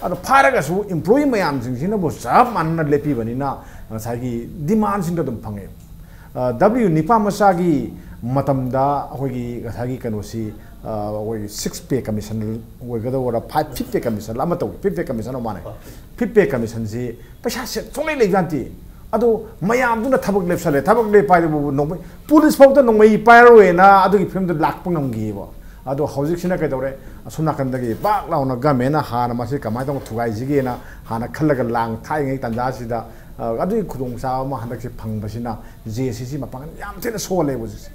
ꯑꯗꯣ ꯐꯥꯔꯒꯁꯨ ꯏꯝꯄ꯭ꯂꯣꯌꯤ ꯃꯌꯥꯝꯁꯤꯡꯁꯤꯅꯕꯨ ꯆꯞ ꯃꯥꯟꯅꯅ ꯂꯦꯞꯄꯤꯕꯅꯤꯅ ꯉꯁꯥꯏꯒꯤ ꯗꯤꯃꯥꯟꯁꯤꯡꯗꯣ ꯑꯗꯨꯝ ꯐꯪꯉꯦ W ꯅꯤꯄꯥ ꯃꯆꯥꯒꯤ ꯃꯇꯝꯗ ꯑꯩꯈꯣꯏꯒꯤ ꯉꯁꯥꯏꯒꯤ ꯀꯩꯅꯣꯁꯤ ꯑꯩꯈꯣꯏꯒꯤ 6 ꯄꯦ ꯀꯃꯤꯁꯟ ꯑꯣꯏꯒꯗꯧꯕ 5 ꯄꯦ ꯀꯃꯤꯁꯟ ꯑꯃ ꯇꯧꯏ 5 ꯄꯦ ꯀꯃꯤꯁꯟ ꯑꯃ ꯃꯥꯟꯅꯩ 5 ꯄꯦ ꯀꯃꯤꯁꯟꯁꯤ ꯄꯩꯁꯥꯁꯦ ꯁꯨꯡꯂꯩ ꯂꯩꯖꯥꯟꯇꯤ ꯑꯗꯣ ꯃꯌꯥꯝꯗꯨꯅ ꯊꯕꯛ ꯂꯦꯞꯁꯜꯂꯦ ꯊꯕꯛ ꯂꯦꯞꯄ ꯍꯥꯏꯗꯨꯕꯨ ꯅꯣꯡꯃꯩ ꯄꯨꯂꯤꯁ ꯐꯥꯎꯗ ꯅꯣꯡꯃꯩ ꯄꯥꯏꯔꯣꯏꯅ ꯑꯗꯨꯒꯤ ꯐꯤꯕꯝꯗ ꯂꯥꯛꯄ ꯉꯝꯈꯤꯌꯦꯕ ꯑꯗꯣ ꯍꯧꯖꯤꯛꯁꯤꯅ ꯀꯩꯗꯧꯔꯦ ꯑꯁꯣꯝ ꯅꯥꯀꯟꯗꯒꯤ ꯄꯥꯛ ꯂꯥꯎꯅ ꯒꯃꯦꯟꯅ ꯍꯥꯟꯅ ꯃꯁꯤ ꯀꯃꯥꯏꯅ ꯇꯧꯅ ꯊꯨꯒꯥꯏꯁꯤꯒꯦꯅ ꯍꯥꯟꯅ ꯈꯜꯂꯒ ꯂꯥꯡ ꯊꯥꯏꯉꯩ ꯇꯥꯟꯖꯥꯁꯤꯗ ꯑꯗꯨꯒꯤ ꯈꯨꯗꯣꯡꯆꯥꯕ ꯑꯃ ꯍꯟꯗꯛꯁꯤ ꯐꯪꯕꯁꯤꯅ JSCꯁꯤ ꯃꯄꯥꯡꯒꯜ ꯌꯥꯝ ꯊꯤꯅ ꯁꯣꯜꯂꯦꯕ ꯍꯧꯖꯤꯛꯁꯦ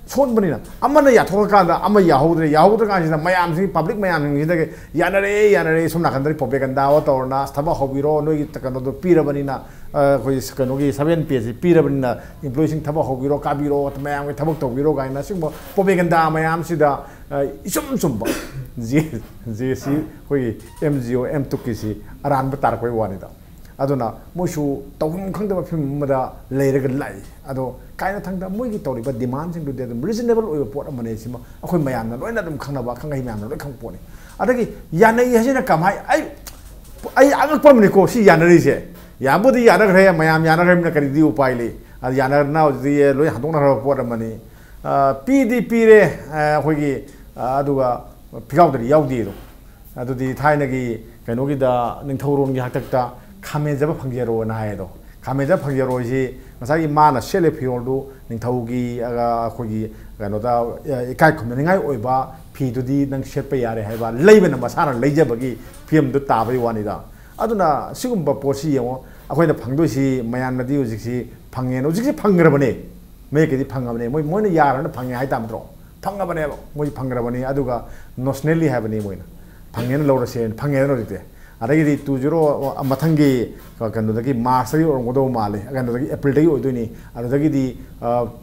ꯁꯣꯟꯕꯅꯤꯅ ꯑꯃꯅ ꯌꯥꯊꯣꯛꯑꯀꯥꯟꯗ ꯑꯃ ꯌꯥꯍꯧꯗ꯭ꯔꯀꯥꯟꯁꯤꯗ ꯃꯌꯥꯝꯁꯤꯡ ꯄꯕ꯭ꯂꯤꯛ ꯃꯌꯥꯝꯁꯤꯡꯁꯤꯗꯒꯤ ꯌꯥꯅꯔꯦ ꯁꯣꯝ ꯅꯥꯀꯟꯗꯒꯤ ꯄ꯭ꯔꯣꯄꯦꯒꯟꯗꯥ ꯇꯧꯔꯅ ꯊꯕꯛ ꯍꯧꯕꯤꯔꯣ ꯅꯣꯏꯒꯤ ꯀꯩꯅꯣꯗꯣ ꯄꯤꯔꯕꯅꯤꯅ ꯑꯩꯈꯣꯏ ꯀꯩꯅꯣꯒꯤ 7 ꯄꯦꯁꯤ ꯄꯤꯔꯕꯅꯤꯅ ꯏꯝꯄ꯭ꯂꯣꯌꯤꯁꯤꯡ ꯊꯕꯛ ꯍꯧꯕꯤꯔꯣ ꯀꯥꯕꯤꯔꯣ ꯃꯌꯥꯝꯒꯤ ꯊꯕꯛ ꯇꯧꯕꯤꯔꯣ ꯀꯥꯏꯅ ꯁꯤꯒꯨꯝꯕ ꯄ꯭ꯔꯣꯄꯦꯒꯟꯗꯥ ꯃꯌꯥꯝꯁꯤꯗ ꯏꯆꯨꯝ ꯆꯨꯝꯕ JSC ꯑꯩꯈꯣꯏꯒꯤ MGO M2ꯀꯤꯁꯤ ꯑꯔꯥꯟꯕ ꯇꯥꯔꯛꯄꯒꯤ ꯋꯥꯅꯤꯗ ꯑꯗꯨꯅ ꯃꯣꯏꯁꯨ ꯇꯧꯐꯝ ꯈꯪꯗꯕ ꯐꯤꯕꯝ ꯑꯃꯗ ꯂꯩꯔꯒ ꯂꯥꯛꯏ ꯑꯗꯣ ꯀꯥꯏꯅ ꯊꯪꯗ ꯃꯣꯏꯒꯤ ꯇꯧꯔꯤꯕ ꯗꯤꯃꯥꯟꯁꯤꯡꯗꯨꯗꯤ ꯑꯗꯨꯝ ꯔꯤꯖꯅꯦꯕꯜ ꯑꯣꯏꯕ ꯄꯣꯠ ꯑꯃꯅꯦ ꯁꯤꯃ ꯑꯩꯈꯣꯏ ꯃꯌꯥꯝꯅ ꯂꯣꯏꯅ ꯑꯗꯨꯝ ꯈꯪꯅꯕ ꯈꯪꯍꯩ ꯃꯌꯥꯝꯅ ꯂꯣꯏꯅ ꯈꯪꯕ ꯄꯣꯠꯅꯤ ꯑꯗꯒꯤ ꯌꯥꯅꯩ ꯍꯥꯏꯁꯤꯅ ꯀꯃꯥꯏ ꯑꯩ ꯑꯉꯛꯄ ꯑꯃꯅꯤꯀꯣ ꯁꯤ ꯌꯥꯅꯔꯤꯁꯦ ꯌꯥꯕꯨꯗꯤ ꯌꯥꯅꯈ꯭ꯔꯦ ꯃꯌꯥꯝ ꯌꯥꯅꯈ꯭ꯔꯕꯅꯤꯅ ꯀꯔꯤꯗꯤ ꯎꯄꯥꯏ ꯂꯩ ꯑꯗꯨ ꯌꯥꯅꯔꯅ ꯍꯧꯖꯤꯛꯇꯤ ꯂꯣꯏ ꯍꯟꯗꯣꯛꯅꯈ꯭ꯔꯕ ꯄꯣꯠ ꯑꯃꯅꯤ ꯄꯤꯗꯤ ꯄꯤꯔꯦ ꯑꯩꯈꯣꯏꯒꯤ ꯑꯗꯨꯒ ꯐꯤꯒꯥꯎꯗꯗꯤ ꯌꯥꯎꯗꯦꯗꯣ ꯑꯗꯨꯗꯤ ꯊꯥꯏꯅꯒꯤ ꯀꯩꯅꯣꯒꯤꯗ ꯅꯤꯡꯊꯧꯔꯣꯟꯒꯤ ꯍꯥꯛꯇꯛꯇ ꯈꯥꯃꯦꯟꯖꯕ ꯐꯪꯖꯔꯣꯅ ꯍꯥꯏꯗꯣ ꯈꯥꯃꯦꯟꯖꯕ ꯐꯪꯖꯔꯣꯏꯁꯤ ꯉꯁꯥꯏꯒꯤ ꯃꯥꯅ ꯁꯦꯠꯂꯦ ꯐꯤꯔꯣꯜꯗꯨ ꯅꯤꯡꯊꯧꯒꯤ ꯑꯩꯈꯣꯏꯒꯤ ꯀꯩꯅꯣꯗ ꯏꯀꯥꯏ ꯈꯨꯝꯅꯅꯤꯡꯉꯥꯏ ꯑꯣꯏꯕ ꯐꯤꯗꯨꯗꯤ ꯅꯪ ꯁꯦꯠꯄ ꯌꯥꯔꯦ ꯍꯥꯏꯕ ꯂꯩꯕꯅ ꯃꯁꯥꯅ ꯂꯩꯖꯕꯒꯤ ꯐꯤꯕꯝꯗꯨ ꯇꯥꯕꯒꯤ ꯋꯥꯅꯤꯗ ꯑꯗꯨꯅ ꯁꯤꯒꯨꯝꯕ ꯄꯣꯠꯁꯤ ꯌꯦꯡꯉꯣ ꯑꯩꯈꯣꯏꯅ ꯐꯪꯗꯣꯏꯁꯤ ꯃꯌꯥꯝꯅꯗꯤ ꯍꯧꯖꯤꯛꯁꯤ ꯐꯪꯉꯦꯅ ꯍꯧꯖꯤꯛꯁꯤ ꯐꯪꯈ꯭ꯔꯕꯅꯦ ꯃꯌꯦꯛꯀꯤꯗꯤ ꯐꯪꯉꯕꯅꯦ ꯃꯣꯏꯅ ꯌꯥꯔꯒꯅ ꯐꯪꯉꯦ ꯍꯥꯏꯇꯥꯔꯗ꯭ꯔꯣ ꯐꯪꯉꯕꯅꯦꯕ ꯃꯣꯏ ꯐꯪꯈ꯭ꯔꯕꯅꯤ ꯑꯗꯨꯒ ꯅꯣꯁꯅꯦꯜꯂꯤ ꯍꯥꯏꯕꯅꯤ ꯃꯣꯏꯅ ꯐꯪꯉꯦꯅ ꯂꯧꯔꯁꯦ ꯐꯪꯉꯦꯅ ꯍꯧꯖꯤꯛꯇꯤ ꯑꯗꯒꯤꯗꯤ 20 ꯃꯊꯪꯒꯤ ꯀꯩꯅꯣꯗꯒꯤ ꯃꯥꯔꯆꯇꯒꯤ ꯑꯣꯏꯔꯝꯒꯗꯧꯕ ꯃꯥꯜꯂꯦ ꯀꯩꯅꯣꯗꯒꯤ ꯑꯦꯄ꯭ꯔꯤꯜꯗꯒꯤ ꯑꯣꯏꯗꯣꯏꯅꯤ ꯑꯗꯨꯗꯒꯤꯗꯤ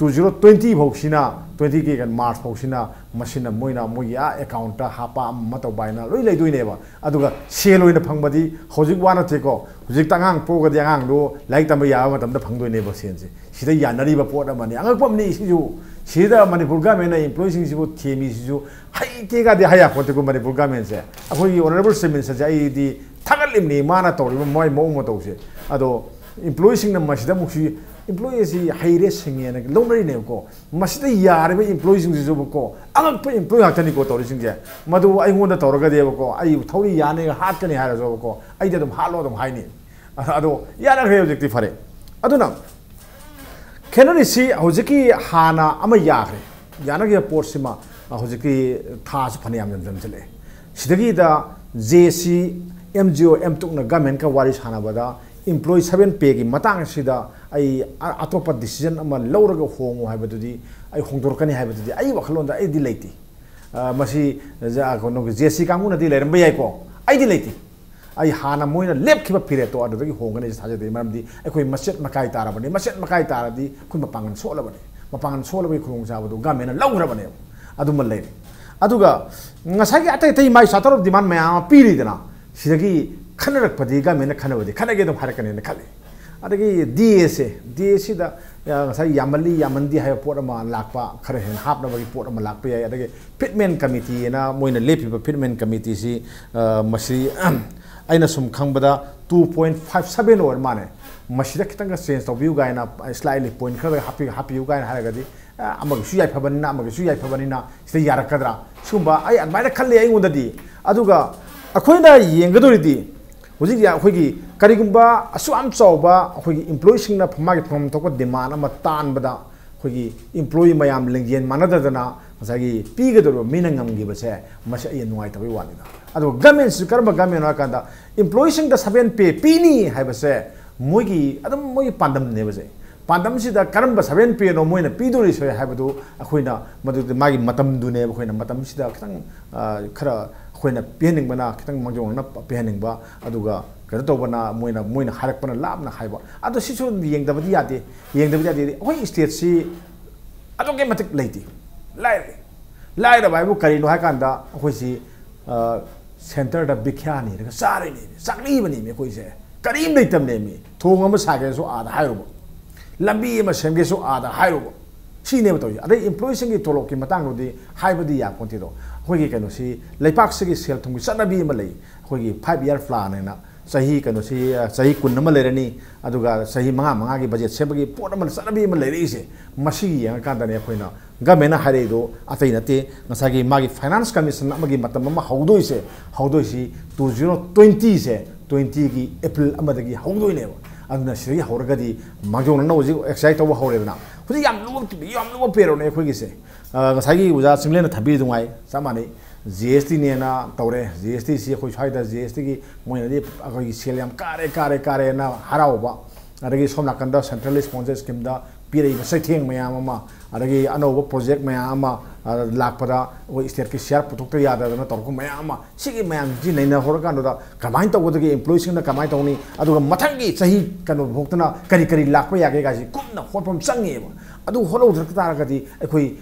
2020 ꯐꯥꯎꯁꯤꯅ 20ꯒꯤ ꯃꯥꯔꯆ ꯐꯥꯎꯁꯤ나 ꯃꯁꯤꯅ ꯃꯣꯏꯅ ꯃꯣꯏꯒꯤ ꯑꯦꯀꯥꯎꯟꯇ ꯍꯥꯞꯄ ꯑꯃ ꯇꯧꯕ ꯍꯥꯏꯅ ꯂꯣꯏ ꯂꯩꯗꯣꯏꯅꯦꯕ ꯑꯗꯨꯒ ꯁꯦꯜ ꯑꯣꯏꯅ ꯐꯪꯕꯗꯤ ꯍꯧꯖꯤꯛ ꯋꯥ ꯅꯠꯇꯦꯀꯣ ꯍꯧꯖꯤꯛꯇ ꯑꯉꯥꯡ ꯄꯣꯛꯑꯒꯗꯤ ꯑꯉꯥꯡꯗꯣ ꯂꯥꯏꯔꯤꯛ ꯇꯝꯕ ꯌꯥꯕ ꯃꯇꯝꯗ ꯐꯪꯗꯣꯏꯅꯦꯕ ꯁꯦꯜꯁꯦ ꯁꯤꯗ ꯌꯥꯅꯔꯤꯕ ꯄꯣꯠ ꯑꯃꯅꯤ ꯑꯉꯛꯄ ꯑꯃꯅꯤ ꯁꯤꯁꯨ ꯁꯤꯗ ꯃꯅꯤꯄꯨꯔ ꯒꯃꯦꯟꯅ ꯏꯝꯄ꯭ꯂꯣꯌꯤꯁꯤꯡꯁꯤꯕꯨ ꯊꯦꯝꯃꯤꯁꯤꯁꯨ ꯍꯩꯇꯦꯒꯗꯤ ꯍꯥꯏꯌꯥꯄꯣꯠꯇꯦꯀꯣ ꯃꯅꯤꯄꯨꯔ ꯒꯃꯦꯟꯁꯦ ꯑꯩꯈꯣꯏꯒꯤ ꯑꯣꯅꯔꯦꯕꯜ ꯆꯤꯐ ꯃꯤꯅꯤꯁꯇꯔꯁꯦ ꯑꯩꯗꯤ ꯊꯥꯒꯠꯂꯤꯕꯅꯤ ꯃꯥꯅ ꯇꯧꯔꯤꯕ ꯃꯣꯏ ꯃꯑꯣꯡ ꯃꯇꯧꯁꯦ ꯑꯗꯣ ꯏꯝꯄ꯭ꯂꯣꯌꯤꯁꯤꯡꯅ ꯃꯁꯤꯗ ꯑꯃꯨꯛꯁꯤ ꯏꯝꯄ꯭ꯂꯣꯌꯤ ꯑꯁꯤ ꯍꯩꯔꯦ ꯁꯤꯡꯉꯦꯅ ꯂꯧꯅꯔꯤꯅꯦꯕꯀꯣ ꯃꯁꯤꯗ ꯌꯥꯔꯤꯕ ꯏꯝꯄ꯭ꯂꯣꯌꯤꯁꯤꯡꯁꯤꯁꯨꯀꯣ ꯑꯉꯛꯄ ꯏꯝꯄ꯭ꯂꯣꯌꯤ ꯉꯥꯛꯇꯅꯤꯀꯣ ꯇꯧꯔꯤꯁꯤꯡꯁꯦ ꯃꯗꯨ ꯑꯩꯉꯣꯟꯗ ꯇꯧꯔꯒꯗꯤꯕꯀꯣ ꯑꯩ ꯊꯧꯔꯤ ꯌꯥꯅꯤ ꯍꯥꯠꯀꯅꯤ ꯍꯥꯏꯔꯁꯨꯕꯀꯣ ꯑꯩꯗꯤ ꯑꯗꯨꯝ ꯍꯥꯠꯂꯣ ꯑꯗꯨꯝ ꯍꯥꯏꯅꯤ ꯑꯗꯣ ꯌꯥꯅꯈ꯭ꯔꯦ ꯍꯧꯖꯤꯛꯇꯤ ꯐꯔꯦ ꯑꯗꯨꯅ ꯈꯦꯠꯅꯔꯤꯁꯤ ꯍꯧꯖꯤꯛꯀꯤ ꯍꯥꯟꯅ ꯑꯃ ꯌꯥꯈ꯭ꯔꯦ ꯌꯥꯅꯈꯤꯕ ꯄꯣꯠꯁꯤꯃ ꯍꯧꯖꯤꯛꯀꯤ ꯊꯥꯁꯨ ꯐꯅꯌꯥꯝ ꯌꯥꯝꯖꯜꯂꯛꯑꯦ ꯁꯤꯗꯒꯤꯗ JSC MGO M2ꯅ ꯒꯃꯦꯟꯀ ꯋꯥꯔꯤ ꯁꯥꯟꯅꯕꯗ ꯏꯝꯄ꯭ꯂꯣꯌꯤ 7 ꯄꯦꯒꯤ ꯃꯇꯥꯡꯁꯤꯗ ꯑꯩ ꯑꯇꯣꯞꯄ ꯗꯤꯁꯤꯖꯟ ꯑꯃ ꯂꯧꯔꯒ ꯍꯣꯡꯉꯨ ꯍꯥꯏꯕꯗꯨꯗꯤ ꯑꯩ ꯍꯣꯡꯗꯣꯔꯛꯀꯅꯤ ꯍꯥꯏꯕꯗꯨꯗꯤ ꯑꯩ ꯋꯥꯈꯜꯂꯣꯟꯗ ꯑꯩꯗꯤ ꯂꯩꯇꯦ masi kono JC kamu na di leram bayai ko ai di leti ai hana moina lep khiba pire to adu gi hongane saja de maram di ai koi maset makai tara bani maset makai tara di kun mapangan so la bani mapangan so la bai khung sa badu gamena laura bani adu mal lei adu ga ngasai gi atai tai mai satar demand ma piri dana sidagi khanarak padi gamena khanawadi khanage dum harakane ne khale adagi DS da ngasai yamali yamandi hay pot ama lakpa khare hen hap na bagi pot ama lakpa ya adagi fitment committee na moina lepi ba fitment committee si masi aina sum khangbada 2.57 or mane masi da kitanga change to view guy na slightly point khare happy you guy haragadi amag su yai phabani na amag su yai phabani na sida yarakadra sumba ai admaina khalle ai undadi aduga akoina yengadoridi Hujik ya khoigi karigumba asam chawba khoigi employee sing na phama gi phom to ko demand ama tan bada khoigi employee mayam lengyen manada dana masagi pi ga do minangam gi base masa ye nuai tabi wani da ado government su karba government na kanda employee sing da 7 pay pini hai base mogi adam mogi pandam ne base pandam si da karamba 7 pay no moina pi do ri so hai badu akhoina madu magi matam du ne akhoina matam si da khang khara khoina pening bana kitang mangjong na pening ba aduga kar to bana moina harak bana lab na khaiba adu si so yeng dabadi yade oi state si adu ke matik leiti lai da bai bu kari no ha kanda khoi si center da bikhya ni da sare ni sakli bani me khoi se karim leitam ne mi thong ama sa ge so ada hairu lambi ma sem ge so ada hairu si ne to adai employee sing tolok ki matang ro di haibadi ya konti do khoigi kano si leipak sigi sel thung sanabi ma lei khoigi 5-year plan na sahi kano si sahi kun ma lerani aduga sahi manga gi budget sebagi pot ma sanabi ma leri se masi yang kan da ne khoina gamena hare do atai nate ngasagi magi finance commission amagi matam ma haudoi si 2020 se 20 gi april amadagi haudoi ne aduna siri hauragadi mangjong na oji excite to haure na khudi yam lu pero ne khoi gi se ngasagi uja single na thabi dungai samani GST ne na tawre GST si khoi chai da GST gi moina di agoi sel yam kare na harauba adagi somna kanda central sponsor scheme da pire ba sai theng mayam ama adagi anoba project mayam ama lakpada oi state ki share putok ta yada na torko mayam ama sigi mayam ji naina horka no da kamain to godagi employees na kamain to ni aduga mathangi sahi kanu bhoktana kari lakpa ya ge ga ji kumna hotpom changi ba adu holo drakta ga di ekhoi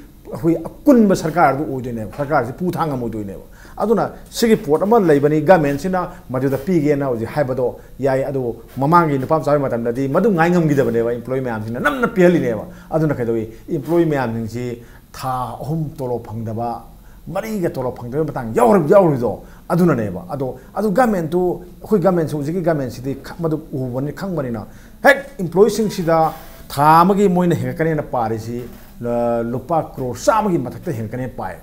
akun ba sarkar du oidone sarkar ji puthang am oidone aduna sigi port ama leibani government sina madu da pige na oji haibado yai adu mamangi nupam chawi matam dadi madu ngai ngam gi dabane ba employee mayam sina namna peli ne ba aduna khaidoi employee mayam sing tha hom tolo phangdaba mari ga tolo phangdaba batang yaur do aduna ne ba adu government tu khoi government su ji government si madu ubani khangbani na hek employee sing sida tha magi moina hekane na pare si lupa crore samagi mathakta hekane pae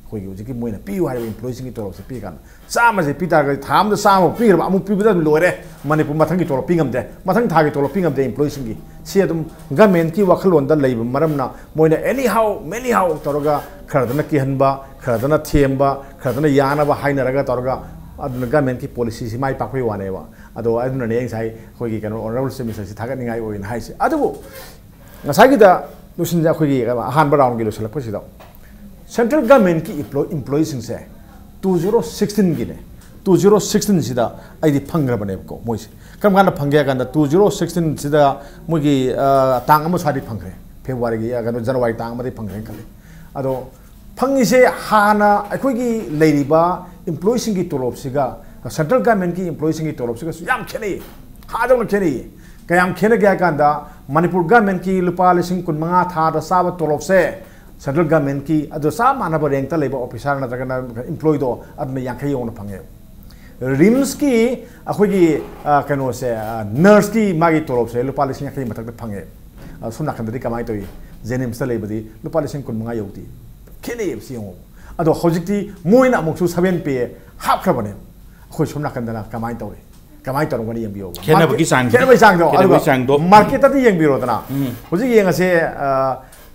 khoi ji ki moina piu hai employee sing tolo se pi kan sama se pita ga tham da sama pi ga amu pi da loire manipur mathang ki tolo pingam de mathang tha gi tolo pingam de employee sing gi si adum government ki wakhalon da leib maramna moina anyhow toroga khardana ki hanba khardana themba khardana yana ba haina raga toroga aduna government ki policy si mai pakwe wane wa ado aduna ne sai khoi gi kano honorable semester si thagat ningai oin hai se adu ngasai gi da lusin ja khoi gi ga han ba round gi lusala pasi da central government ki employees sing se 2016 gi ne 2016 sida ai di phangra bane ko moi kam gan phangya gan 2016 sida moi gi tang am sari phangre february gi ga january tang ma di phangre khale ado phangi se hana akhoi gi leiriba employees sing gi tolop siga central government ki employees sing gi tolop siga yam khene ha jong khene kayam khene ga kan da manipur government ki lupa lising kun manga tha da sa tolop se central government ki ado sa mana ba rank ta leba officer na daga employee do adme yankhai yong na phange rims ki akhoi gi kano se nurse ki magi tolop se lupa lising yankhai matak ta phange sumna khan da kamai to jenims ta lebadi lupa lising kun manga yoti khene si yong ado hojikti moina amuksu 7 pe hap khabane khoi sumna khan da kamai to kamai to ngani yeng biyo khena ba ki sang do market ta yeng biro dana hojik yeng ase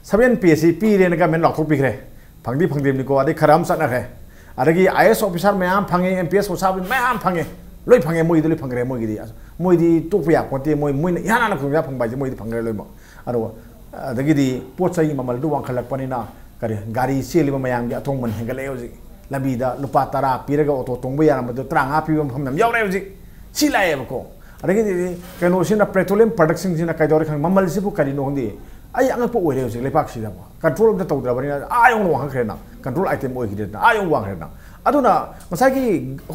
7 pc pi re na men lok thok pi khre phangdi ni ko ade kharam sa na khe adagi is officer mayam phange mps osab mayam phange loi phange moi dili phangre moi gi moi di tok pya konte moi yana na khungya phangbai moi di phangre loi ma ado adagi di pot sai mamal du wang khalak pani na करी गाड़ी चेली मयांग अथोंग मन हेंगले होजी लबीदा लुपा तरा पीरगा auto तोंग यारमदो तरांगा पीबो मफम नम यावरे होजी सिलाएबको अदगी कनो सिना petroleum products सिना काइदोर खंग ममल सिबु करी नोंदी आई अंगपो ओइरे होजी लेपाक सिदा कंट्रोल ऑफ द तौद्रबनी आयोंग वांग खरेना कंट्रोल आइटम ओइगिदना आयोंग वांग खरेना अदुना मसागी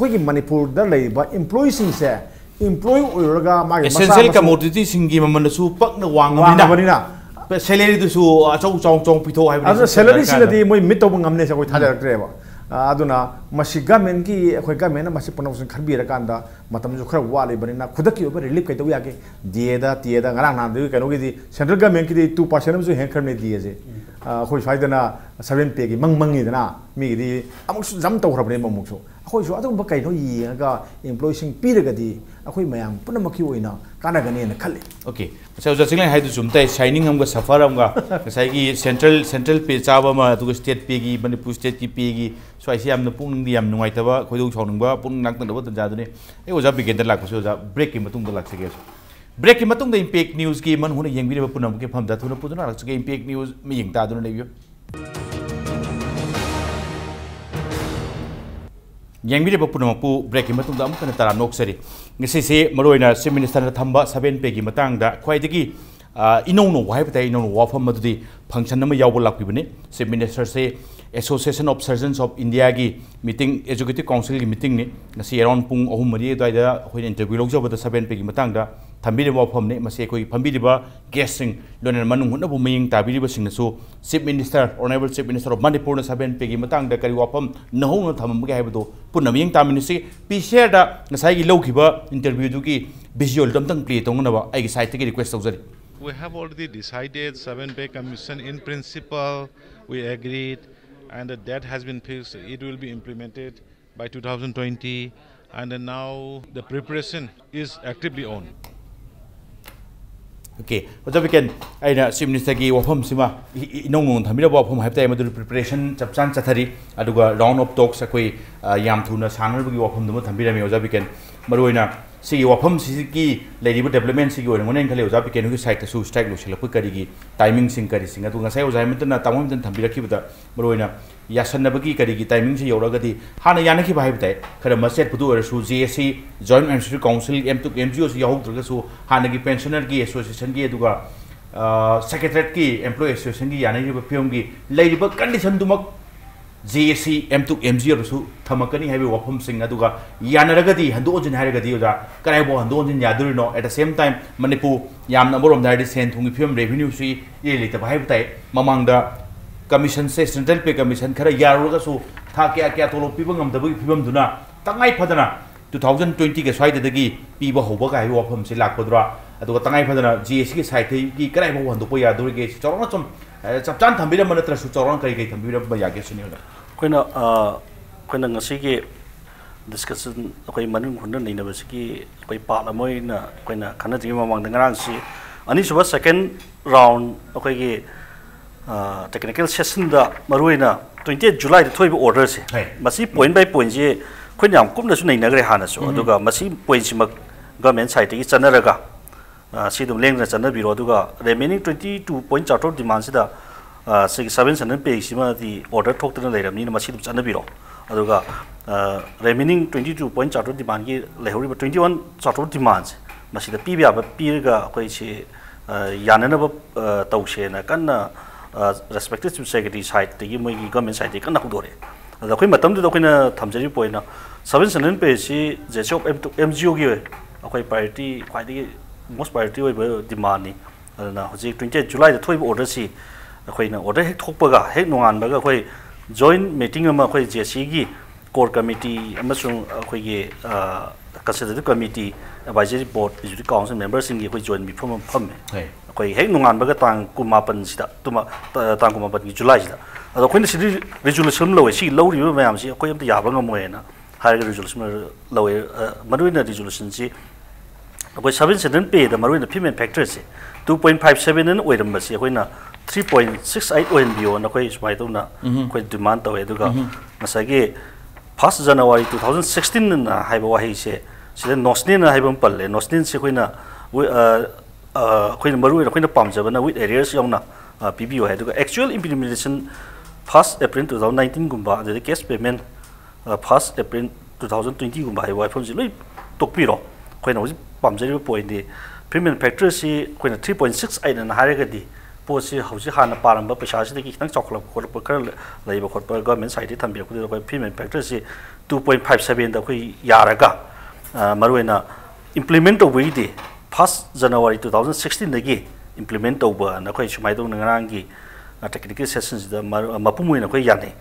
होगी मणिपुर द लेबा एम्प्लॉय सिंग से एम्प्लॉय ओइरगा मागे एसेंशियल कमोडिटी सिंगी ममनसु पक्न वांगबनिना सैलरी दुसु अचौ चौ चौ पिथो हाइबनि अदु सैलरी सिनदी मोय मिट तोब ngamne से कोइ थाजरक्रेबा अदुना मसी गवर्नमेंट की अखोय गवर्नमेंट मसी पुनौसन खरबिरा कांदा मतम जो खरा वाले बनिना खुदकी ओबर रिलीफ कैतौ याके दिएदा तिएदा ngara ना दु कनो की सेंट्रल गवर्नमेंट की 2% जो हें खरने दिए जे अखोय फाइदना 7 पे की मंगमंगी दना मी दी अमुक जम तौखरबने ममुक अखोय जो अदुम कैनो येगा एम्प्लॉय सिंग पीरगदी अखोय मयाम पुनमकी ओइना कानागने न खले ओके सो जसिंग हाइदु जुमते शाइनिंग हमगा सफर हमगा साइगी सेंट्रल पे चाबा मा दुग स्टेट पे की मणिपुर स्टेट की पे की स्वाइसी याम पुंग दी याम नुंगाइतबा खोइदौ छौनंगबा पुंग नाकतनबा तंजादुने ए ओजा बिगेंदर लाखसो ओजा ब्रेक की मतुंग द लाखसगे ब्रेक की मतुंग द इंपैक्ट न्यूज की मन होने यंगबिरबा पुनम के फमदा थुना पुदुना लाखसगे इंपैक्ट न्यूज में यंगता दुना लेबियो यंगबिरबा पुनमपु ब्रेक की मतुंग द अमकन तारा नोक्सरी ngisi maroina chief minister na thamba 7 pe gi matang da khwaidagi inongno waibtai inongno wafam madudi function na yawbo lakpibani chief minister se association of surgeons of india gi meeting executive council gi meeting ni ngasi around pung 3 dai da hoin interview lojaba da 7 pe gi matang da thambiri wafam ne mase koi phambiriba guest sing lonen manung hunna bu miying tabiriba sing na su chief minister honorable chief minister of manipur na 7 pe gi matang da kari wafam nahong na thamam gi haibado punna miying taminisi pi share da ngasai gi lowkhiba interview du ki visual damtang play tongnaba ai gi site ki request tawjari we have already decided 7 pay commission in principle we agreed and that has been fixed it will be implemented by 2020 and now the preparation is actively on okay what we can aina chief minister gi wafam sima inong thamira wafam haiptai madu preparation chapchan chathari aduga round of talks akoi yam thuna sanal gi wafam dum thambira me oja we can maroina si wafam si ki lady development si gi onen khale oja we can gi site su strike lo silap kari gi timing sing kari sing adu ngasai oja mitna tamam den thambira ki bada maroina yasanabagi kari gi timing si yoragadi hana yana ki bhai btai khara maset pudu or su JSC joint ministry council m to MGO si yahu durga su hana gi pensioner gi association gi aduga secretariat ki employee association gi yana gi film gi lady condition dumak JSC M to MGO su thamakani haibe wafam sing aduga yanaragadi hando jin haragadi oja karai bo hando jin yadurino at the same time manipur yam number of that sen thungi film revenue si ye leta bhai btai mamang da commission se central pay commission khara yaruga su tha kya tolo piba ngam dabu phibam duna tangai phadana 2020 ke swaida dagi piba hoba ga hi wafam se lakpodra aduga tangai phadana GSC ke site ki karai bo hando po yadur ge chorona chom chapchan thambira manatra su chorona kai thambira ba yage suni oda koina ngasi ki discussion koi manung hunna neina basiki koi pa la moi na koina khana ji mamang dangrang si ani suba second round koi ki technical session da maruina 28 July da thoi order se masi point by point je khoin yam kum na su nei na gre hana so aduga masi point si mak government side ki chanaraga si dum leng na channa biro aduga remaining 22 point charter demand si da 7 pe si ma di order thok tana leiram ni masi dum channa biro aduga remaining 22 point charter demand ki lehori 21 charter demand masi da pi bya ba pi ga koi si yanana ba tawse na kanna respective secretary side the moi government side kan nak dore da khoi matam da khoina thamjari poina 7 pe si jeso MGO gi akoi party khwai di most party oi ba demand ni na hoji 28 July da thoi order si khoina order hek thokpa ga hek nongan ba ga khoi joint meeting ama khoi JC gi core committee amasung khoi gi consultative committee advisory board executive council members sing gi khoi join mi phom koi hek nungan baga tang kumapan sida tuma tang kumapan gi July sida ado khoina si resolution lo si lo ri mayam si koi amta yaba ngamoy na har resolution lo maruina resolution si koi 7 pe da maruina payment factor si 2.57 nan oiram si khoina 3.68 ONBO na koi smai to na koi demand to eduga masagi 1st January 2016 na haiba wahi se sida nosnin na haibam palle nosnin si khoina khoina maru khoina pamjaba na with areas yongna PBO hai duga actual implementation 1 April 2019 gumba the cash payment 1 April 2020 gumba hai waifam ji loi tokpiro khoina hoji pamjari point di payment factor si khoina 3.68 na hare ga di po si hoji hana paramba paisa si ki khitang choklap khorpa kar laiba khorpa government side thambir khu di payment factor si 2.57 da khoi yaraga maruena implement of di 1 January 2016 dagi implement over na khoi sumai dong ngangi technical sessions da mapumui na khoi yani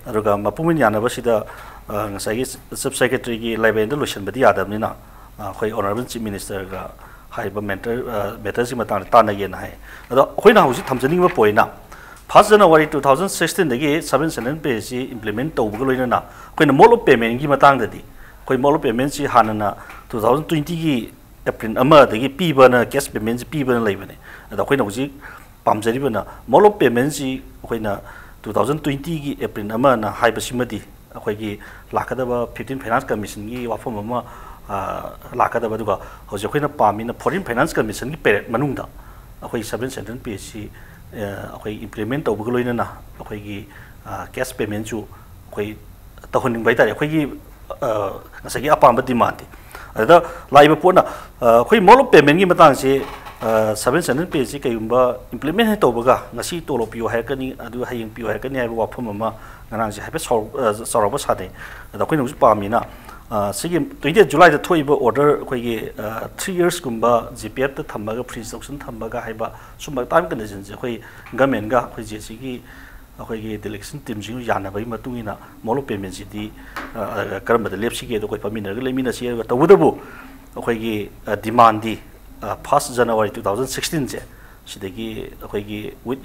aruga mapumui yana ba sida ngasai sub secretary gi level da lotion badi adam ni na khoi honorable chief minister ga haiba matters si matang ta na ye na hai ado khoi na hosi thamjani ba poina 1 January 2016 dagi 7 pay si implement over ga loina na khoi na mall of payment gi matang da di khoi mall of payment si hanana 2020 gi April ama dagi piba na cash payment si piba na leibane ado khoi na hosi pamjari bana mall of payment si khoi na 2020 gi April ama na haiba simadi khoi gi lakadaba 15 finance commission gi wafam ama lakadaba duga hoje khoi na pami na foreign finance commission gi period manungda khoi 7 pay si khoi implement over loina na khoi gi cash payment chu khoi tahoning bai tare khoi gi ngasagi apamba demand ada laiba pona khoi mall of payment gi matang si 7 pay si kayumba implement hai tobaga ngasi tolo pio hai kani adu haying pio hai kani ai wafam ama ngarang si hape soraba sade da khoi nu pa mina sigi 20 July da thoiba order khoi gi 3 years kumba GPF ta thambaga free instruction thambaga haiba sumba time condition je khoi government ga khoi je sigi khoi gi election team jing yana bai matungina molo payment ji di karam da lepsi ge do khoi pamina ga lemina si ga tawudabu khoi gi demand di 1 January 2016 je sidagi khoi gi with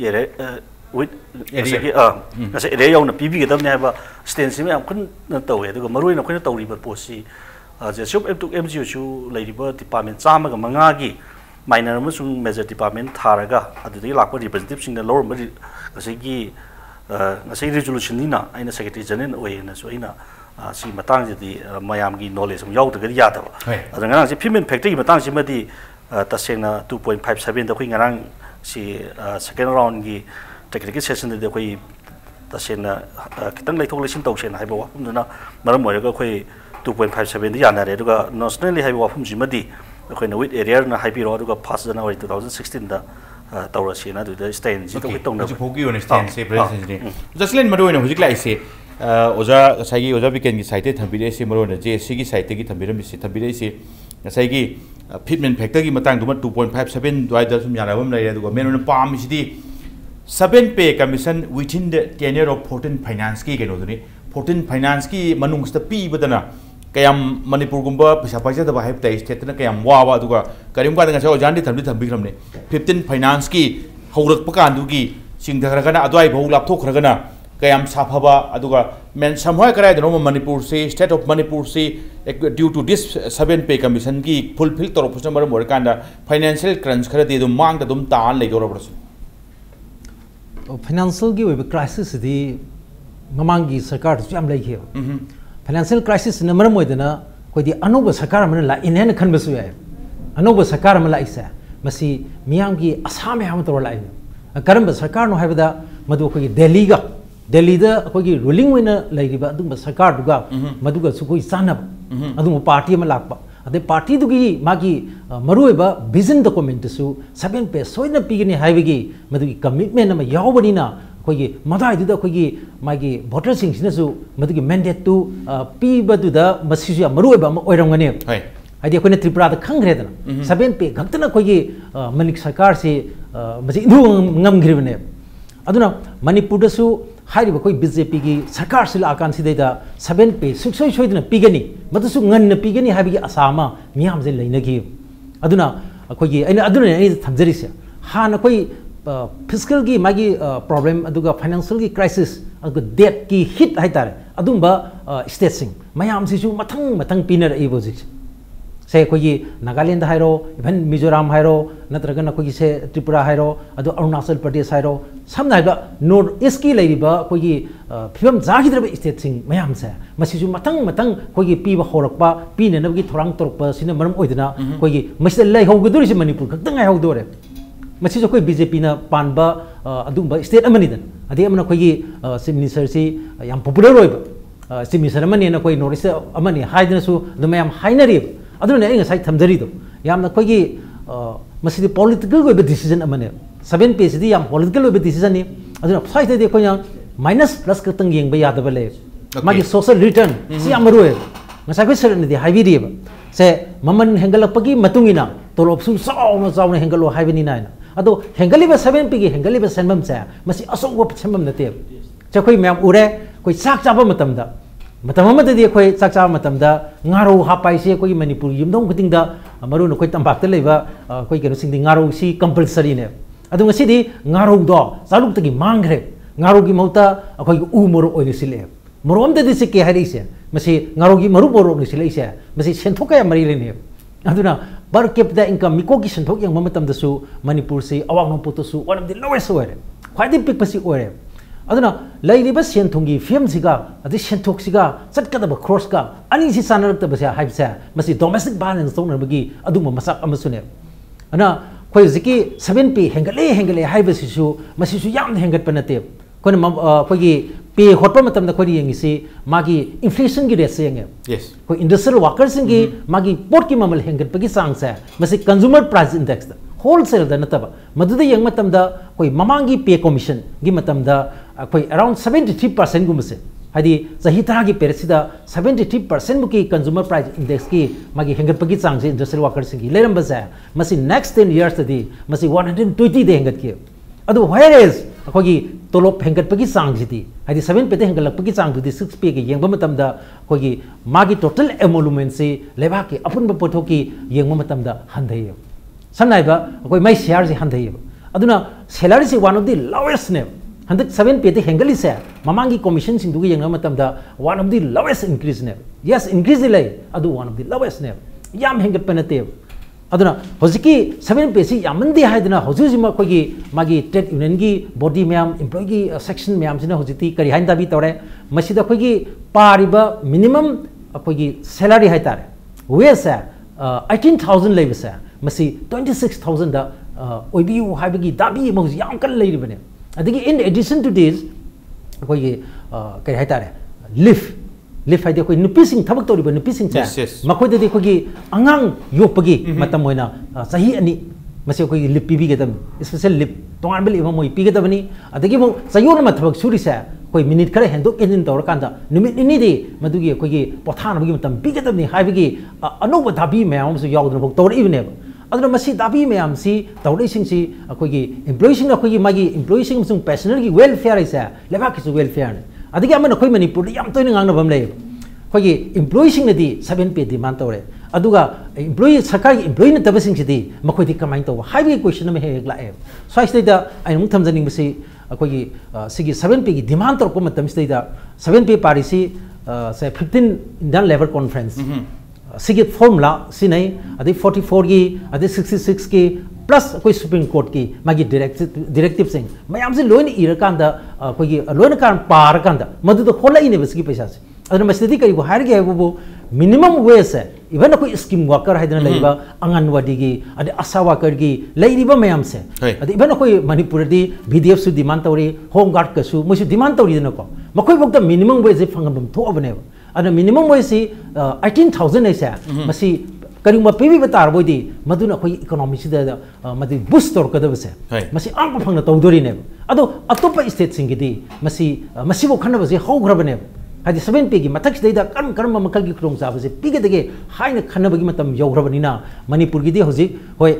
area yauna pibi ga damne ba stance me am kun na tawe aduga maroi na khoina tawri ba posi je sub MGO chu leiriba department chama ga manga gi minor amasung major department tharaga adudagi lakpa representative sing na lower mari ngasigi ngasai resolution ni na aina secretary general oina so aina si matang ji mayam gi knowledge sum yaw tagadi ya da adanga nang si payment factory matang si madi tasena 2.57 da khoi ngarang si second round gi technical session de khoi tasena kitang laithok lesin tawsen haiba wa na maram moira khoi 2.57 di yana re duga nationally haiba wa phum ji madi khoi na with area na haibiro duga 1 January 2016 da tawra sina du da stand ji to kitong na ji phogi on stand se president ni jaslin maro na hujik lai se oja sagi oja weekend gi site thambire se maro na je sigi site gi thambire mi se thambire se sagi fitment factor gi matang duma 2.57 dwai da sum yana bam lai duga men na pam si di 7 pay commission within the tenure of 14 finance ki keno duni 14 finance ki manung sta pi badana kayam manipur gumba pisa paisa da hai tai state na kayam wa wa duga karim ka nga sa jandi thambi kramne 15 finance ki haurak pakan du gi sing da kana adwai bau lap thok khana kayam saphaba aduga men samhoi karai da no manipur se state of manipur se due to this 7 pay commission ki fulfill tor option mar mor kanda financial crunch khara de dum mang da dum tan lei dor bro financial gi we crisis di mamangi sarkar su am lai khio financial crisis na maram moidana koi di anoba sarkar man la inen khan basu ya anoba sarkar man la isa masi miyam gi asam ya tor la karam ba sarkar no haibada madu koi delhi da koi gi ruling wina lai riba dum sarkar duga madu ga su koi sanab adu party ma lakpa ade party du gi magi maroi ba vision document su 7 pay soina pigini haibigi madu gi commitment ma yawbani na koi madai du da koi magi voter sing sina su madu gi mandate tu pi ba du da masisu ya maroi ba ma oiram ngane hai adi koi na tripura da khangre da 7 pay gantana koi manik sarkar se masi du ngam gribne aduna manipur da su hairi ba koi BJP gi sarkar sil akan si da 7 pay suksoi soidna pigani madu su ngan na pigani habi gi asama miyam je leina gi aduna koi gi aduna ai thamjari se ha na koi fiscal gi magi problem aduga financial gi crisis aduga debt ki hit hai tare adumba state sing mayam si su mathang pinar ai bojik se koi gi Nagaland hairo even Mizoram hairo natraga koi gi se Tripura hairo adu Arunachal Pradesh hairo samna ba North East ki laiba koi gi phim jagidra state sing mayam se masi su mathang koi gi pi ba horakpa pi ne na gi thorang torpa sina maram oidna koi gi masal lai hoguduri se Manipur khakta ngai hogdore मसी जो कोई BJP ना Panba अदुंबा state अमनिदन अदे अमना कोई chief minister सी याम popular होइबा chief minister अमनी ना कोई north east अमनी हाइदनसु दमयाम हाइनरिब अदुना इंग साइ थमजरिदो यामना कोई मसी political होइबा decision अमने 7 पेज दी याम पॉलिटिकल होइबा डिसीजन नि अदुना साइड दे कोई माइनस प्लस खतंग येंबा यादबा ले मागी social return C अमरुए ngasa ko sir ni haibi di se maman hengalapagi matungina tolop su sauna hengalo haibini na ado hengali ba 7 pigi hengali ba senbam sa masi asong wa senbam na te cha koi myam ure koi sak cha ba matam da di koi sak cha matam da ngaro ha pai se koi manipur yimdong kuting da maru no koi tambak te leiba koi kero sing di ngaro si compulsory ne ado ngasi di ngaro do saluk tagi mangre ngaro gi mauta koi u moro oi sile morom de se ke hari se masi ngarogi maru borok ni silai se masi senthok ya mari lene aduna per capita income miko ki senthok yang mamatam da su manipur se awang no poto su one of the lowest ore khwai di pik pasi ore aduna lai ni ba senthongi film siga adi senthok siga sat ka da cross ka ani si sanarak ta ba sa hype sa masi domestic violence tong na bagi adu ma masak amasune ana khoi ziki 7p hengale hype si su masi su yam hengat panate kon khoi gi पे hotel मतम the खोरी यंगी से मागी inflation की rate से यंगे yes कोई industrial workers की मागी port की ममल हेंगत पगी सांग से मसे कंज्यूमर प्राइस इंडेक्स द होलसेल द नतब मदुद यंग मतम द कोई ममांगी पे कमीशन की मतम द कोई अराउंड 73% गुमसे हदी सही तरह की पेरसिदा 73% मुकी कंज्यूमर प्राइस इंडेक्स की मागी हेंगत पगी सांग से इंडस्ट्रियल वर्कर्स की लेरम बसे मसी नेक्स्ट 10 इयर्स दी मसी 120 दे हेंगत की अदु व्हेयर इज अखोगी तोलोप हेंगत पगी सांग सिदी हदी 7 पे हेंगलक पगी सांग दुदी 6 पे के येंग मतम दा अखोगी मागी टोटल एमोलुमेंट से लेबा के अपुन पोथो की येंग मतम दा हंधय सनाइबा अखोई मै शेयर से हंधय अदुना सैलरी से वन ऑफ द लोवेस्ट ने हंदक 7 पे हेंगली से ममांगी कमीशन सिंग दुगी येंग मतम दा one of the lowest increase ने यस इंक्रीज ले अदु वन ऑफ द लोवेस्ट ने याम हेंगत पेनते अदुना होजिकी 7 पेसी यामंदी हाइदना होजुजिमा कोगी मागी ट्रेड यूनियन की बॉडी मैम एम्प्लॉय की सेक्शन मैम सिना होजिती करी हाइन दाबी तौरे मसिदा कोगी पारिबा मिनिमम कोगी सैलरी हाइतारे वेस 18000 लेबसे मसी 26000 दा ओबीयू हाइबगी दाबी मौज याम कल लेरिबने अदगी इन एडिशन टू दिस कोगी करी हाइतारे लिफ है कोई नुपीसिंग थबक तौरिबा नुपीसिंग चा मखोय दे कोगी अंगांग योपगी मतम होइना सही अनि मसे कोई लिप पीबी गेदम स्पेशल लिप तोंगान बिल इबा मोय पीगेदबनी अदगी मो सयोन म थबक सुरिसा कोई मिनिट खरे हेंदोक एजिन तौर कांदा निमिट इनि दे मदुगी कोगी पोथानबगी मतम पीगेदबनी हाइबगी अनोबा दाबी मयाम सु यावदन भक तौर इबने अदुना मसी दाबी मयाम सी तौरेसिंग सी कोगी एम्प्लॉयसिंग कोगी मागी एम्प्लॉयसिंग सुंग पैशनर की वेलफेयर इसा लेबा किसु वेलफेयर अदगी अमन कोई मणिपुर याम तोइन ngang बम ले खोगी एम्प्लॉयसिंग नदी 7 पे डिमांड तौरे अदुगा एम्प्लॉय सरकार की एम्प्लॉय न तबसिंग सिदी मखोदी कमाइन तौ हाइबी क्वेश्चन में हेक लाए स्वाइस्तेदा आई मुक थमजनिंग बसी खोगी सिगी 7 पे की डिमांड तौर को मतम स्तेदा 7 पे पारिसी से 15 इंडियन लेबर कॉन्फ्रेंस सिगी फॉर्मूला सिनै अदि 44 की अदि 66 की प्लस कोई सुप्रीम कोर्ट की मागी डायरेक्टिव सिंग मयाम से लोइन इरकांदा खोगी लोइन कान पार कांदा मदु तो खोला इने बसकी पैसा से अदर मस्ती करी वो हायर गया वो मिनिमम वेज है इवन कोई स्कीम वर्कर है दना लेबा आंगनवाड़ी की अदे आशा वर्कर की लेरिबा मयाम से अदे इवन कोई मणिपुर दी बीडीएफ सु डिमांड तौरी होम गार्ड कसु मोसु डिमांड तौरी दना को मखोय बक द मिनिमम वेज फंगबम थोबने अदे मिनिमम वेज सी 18000 ऐसा मसी करिंगबा पीबी बतार बोदी मदुना कोई इकोनॉमी सिदा मदि बूस्ट तौर कदबसे मसी आंग फंगना तौदोरिने अदो अतोपा स्टेट सिंगिदी मसी वो खनबसे होग्रबने हदी 7 पे की मथक सिदा करम मकल की खुरोंग जाबसे पीगे दगे हाइना खनबगी मतम यौग्रबनिना मणिपुर की दी होजि होय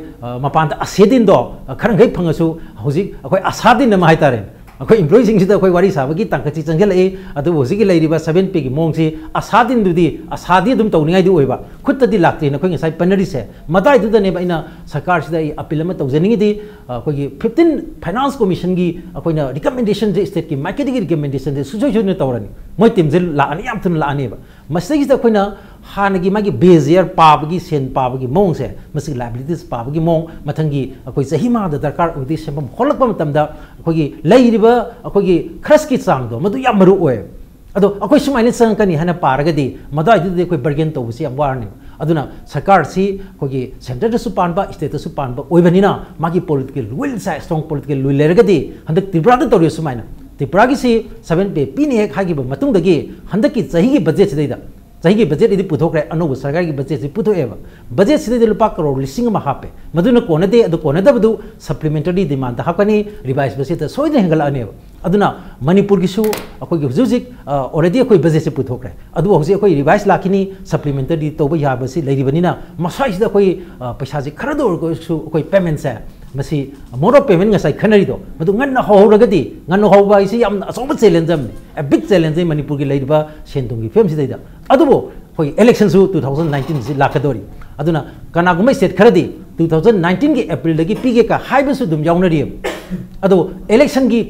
मपान असेदिन दो खरंगै फंगसु होजि अखोय असादिन नमा हाइतारे अखोय एम्प्लॉय सिंग सिदा अखोय वारी साबगी तांकची चंगले अदु होजि की लेरिबा 7 पे की मोंग से असादिन दुदी असादी दुम तौनिङाइ दि ओइबा खुत्तदी लाक्ते न अखोय ngai पनरी से मताइ दुदने बाइना सरकार सिदा अपील म तौजनिङि दि अखोय 15 फाइनेंस कमीशन की अखोयना रिकमेंडेशन जे स्टेट की मार्केटिंग रिकमेंडेशन जे सुजोय जुने तौरनी मोय टीमजे लानी याम थुन लानीबा मसगी दा अखोयना हानगी मागी बेजियर पाबगी सेन पाबगी मोंग से मसी लाइबिलिटीज पाबगी मोंग मथंगी अखोय सही मा द दरकार उदि सेम होलक मतमदा अखोयगी लेरिबा अखोयगी खरस की चांग दो मदु याम मरु ओय अदो अखोय सुमाइने संग कनी हना पारगदी मदाइ दु अखोय बर्गेन तौबसी याम वारनी अदुना सरकार सी कोगी सेंटर दसु पानबा स्टेट दसु पानबा ओइबनिना मागी पॉलिटिकल विल सा स्ट्रांग पॉलिटिकल विल लेरगदी हंदक त्रिपुरा द तोरियो सुमाइना त्रिपुरा की सी 7 पे पीनी है खागी मतुंग दगी हंदक की सही की बजट सिदैदा सही की बजट इदी पुथोकरे अनोब सरकार की बजट से पुथोएबा बजट सिदै लुपा करोड़ लिसिंग मा हापे मदुना कोनदे अदु कोनदबदु सप्लीमेंटरी डिमांड हापनी रिवाइज बजट सोइद हेंगल अनेबा अदुना मणिपुर की सु अखोई हुजुजिक ऑलरेडी अखोई बजट से पुथोकरे अदु हुजि अखोई रिवाइज लाखिनी सप्लीमेंटरी तोबा याबसि लेरिबनिना मसाइसिदा अखोई पैसा जे खरदो सु अखोई पेमेंट से मसी मोड ऑफ पेमेंट ngasai खनरिदो मदु ngana hawragadi ngana hawba isi yam asoba challenge am a big challenge manipur gi leiba sentong gi fem sidaida adubo hoi election su 2019 si lakadori aduna kana gumai state kharadi 2019 gi april dagi pige ka haiba su dum yaunari ado election gi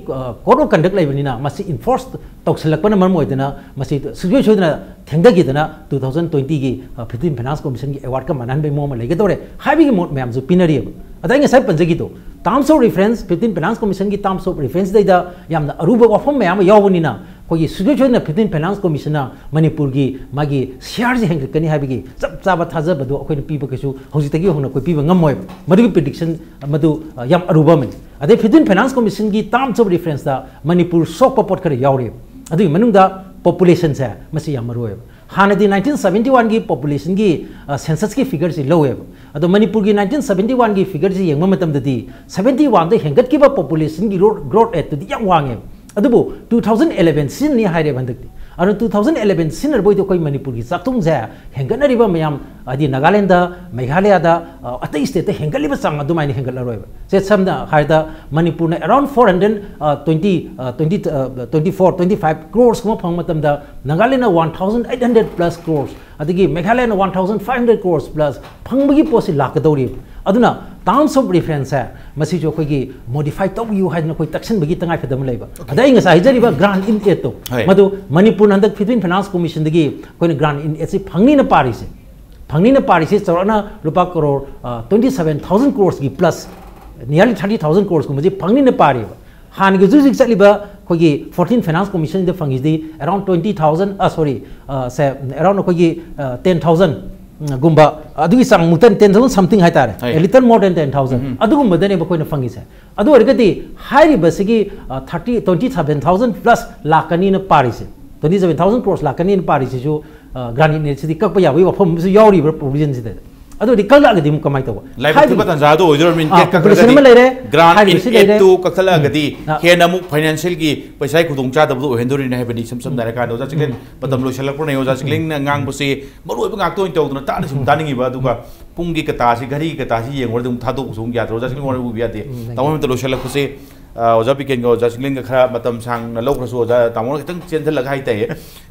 code of conduct laibani na masi enforce tokselakpana marmoidana masi situation na thengdagi dana 2020 gi 15 finance commission gi award ka manan be mo ma legadore haibi gi mod mayam su pinari अदाई ngasai panjagi to terms of reference 15 finance commission ki terms of reference dai da yamna aruba wafam mayam yawuni na koi situation na 15 finance commission na manipur gi magi share ji heng kani habi gi chap chaba thaja badu akoi pi ba kesu hoji tagi hona koi pi ba ngamoi madu prediction madu yam aruba men adai 15 finance commission ki terms of reference da manipur sok popot kare yawre adui manung da population sa masi yam maru हानदी 1971 की population की census की figure से लो है अदो मणिपुर की 1971 की figure से young मतम ददी 71 दे हेंगत की पॉपुलेशन की ग्रोथ रेट तो यंग वांगे अदुबो 2011 सिन नि हाइरे बंदकती अरु 2011 सिन बोय तो कोई मणिपुर की सातुंग जे हेंगन रिबा मयाम अदि नागालैंड मेघालय दा अतै स्टेट हेंगलिबा संग अदुमाइनि हेंगल रोय से समदा हाइदा मणिपुर ने अराउंड 425 crores को फंग मतम दा Nagaland 1800 plus crores अदगी Meghalaya 1500 crores plus फंगबगी पोसि लाकदौरी अदुना terms of reference है मसी जो कोई modify तो यू है ना कोई तक्षण बगी तंगाई फदम लेबा अदाई ngasa hijariba grant in aid तो मदु मणिपुर नंदक 15 finance commission दगी कोई grant in aid से फंगनी न पारी से चौराना रुपा करोड़ 27000 crores की plus nearly 30000 crores को मुझे फंगनी न पारी हान के जुजिक चलिबा कोई 14 finance commission दे फंगिस दी around 20000 से around कोई 10000 गुम्बा अदुगी संग मुतन 10000 समथिंग है तारे a little more than 10000 अदुगुम Badane बकोइना fungus है अदु अरगति हाइरि बसगी 27000 प्लस लाकनी न पारिसे 27000 crores लाकनी न पारिसे जो ग्रानी ने सिदि कप याबी वफम सु यावरी प्रोविजन सिदे अदु रिकल लागदि मु कमाइ तबो लाइव बतन जादो ओइदर मिन के ककलसन में लेरे ग्रांट इन एट टू ककला गदि हेन अमु फाइनेंशियल की पैसा खुदुंग चा दबदो हेंदोरि ने हेबनि सम दारे का ओजा चिकन पतम लोशलक पुने ओजा चिकलिंग न ngang बसे मरु ओइब ngak तो तौदना तान सुम तानिंगी बा दुका पुंगी कता से घरी कता से येंगोर दुम थादो सुम या ओजा चिकलिंग ओर बिया दे तमम तो लोशलक पुसे ओजा पिकेन गो ओजा चिकलिंग खरा मतम सांग न लोखरसु ओजा तामोन खतंग चेंथल लगा हाइते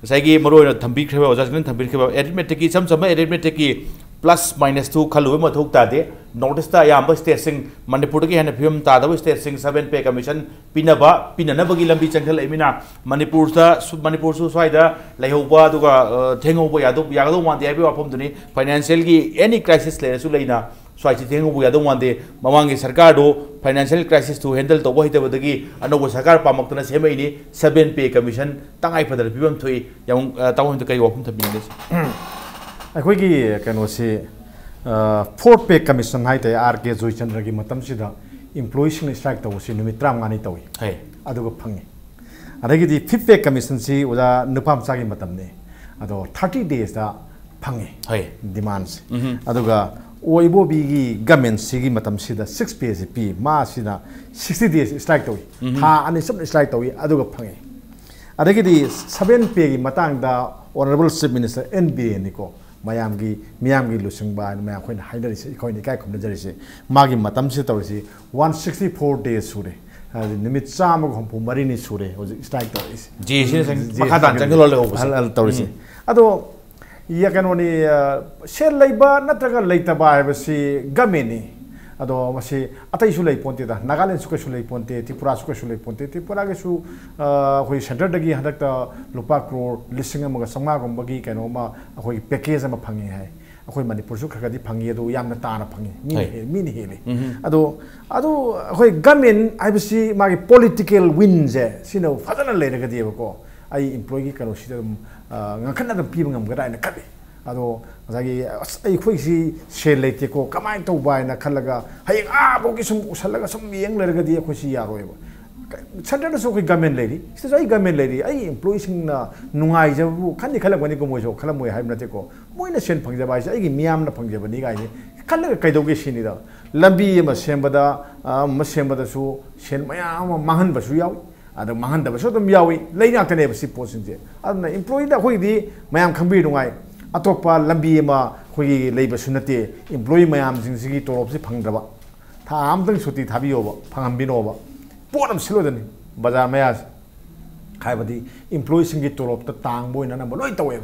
साइगी मरु थंबी खबे ओजा चिकलिंग थंबी खबे एरिथमेटिक की सम एरिथमेटिक की plus minus 2 खलुवे मथुक तादे नोटिस ता याम स्टेट सिंग मणिपुर की हेन फिल्म तादब स्टेट सिंग 7 पे कमीशन पिननबगी लंबी चंगल एमिना मणिपुर सु स्वाइदा लैहोबा दुगा थेंगोबो यादो मानदे आबे वाफम दुनी फाइनेंशियल की एनी क्राइसिस लेसु लेना स्वाइची थेंगोबो यादो मानदे ममांगी सरकार दो फाइनेंशियल क्राइसिस टू हैंडल तो हितबदगी अनोबो सरकार पामक्तना सेमैनी 7 पे कमीशन तंगाई फदर पिबम थोई याम तावम कई वाफम थबिने अखोगी कनोसे 4th पे कमीशन हाइते आर.के. जोयचंद्र की मतम सिदा एम्प्लॉयीसिंग स्ट्राइक तौसी निमित 35 तौई है अदुगो फंगे अदगिदी 5th पे कमीशन सी ओजा नुपाम चागी मतमने अदो 30 days दा फंगे है डिमांड्स अदुगा ओइबो बिगी गवर्नमेंट सिगी मतम सिदा 6 पे से पी मा सिदा 60 days स्ट्राइक तौई हा अनि सब स्ट्राइक तौई अदुगो फंगे अदगिदी 7 पे की मतंग दा ऑनरेबल चीफ मिनिस्टर एन.बी. निको मियाम की लुसिंगबा मैं खोइन हाइदरिसे खोइन काय खमजरिसे मागी मतम से तौरिसे 164 days सुरे निमित चाम हमपु मरिनि सुरे स्ट्राइक तौरिसे जी से मखा दान जंगल ले हो तौरिसे अदो या कनोनी सेल लैबा नत्रगा लैतबा हैबसी गमेनी अदो मसे अतैसु लै पोन्ते दा नागालैंड सुके सुलै पोन्ते त्रिपुरा सुके सुलै पोन्ते त्रिपुरा के सु होई सेंटर दगी हदक लुपा करोड़ लिसिंग अमगा संगा गंबगी कनोमा होई पैकेज अमा फंगे है अखोई मणिपुर सु खगदी फंगे दो यामना ताना फंगे मिनि हेले अदो होई गवर्नमेंट आइबसी मागी पॉलिटिकल विन जे सिनो फजना लेरगदी बको आई एम्प्लॉयी कनो सिदा ngakhanna da piba ngam gada ina kabe अदो ngagi ai khoi si sel leite ko kamai to bai na khalaga hayeng a bo ki sum usalaga sum yeng lerga di khoi si yaroi ba center so ki government lady sis ai government lady ai employee sing na nungai jabu khani khalag bani ko mo so khalam moi haib na te ko moi na sen phangja bai ai gi miam na phangja bani ga ni khalaga kai do ge sini da lambi ma sembada ma sembada su sen mayam mahan ba su yaw ada mahan da ba so dum yawi lei na tane ba si posin je adna employee da khoi di mayam khangbi dungai अतोपा लंबी अखोई सुनते employee ma'am जिंगी तोरब से फंगद्रब था आमदंग सुती थाबियोब फंगहनबिनोब pot अम सिलोदनी बाजार मया खायबदी employee सिंगी तोरब त तांगबोइना number लोई तवे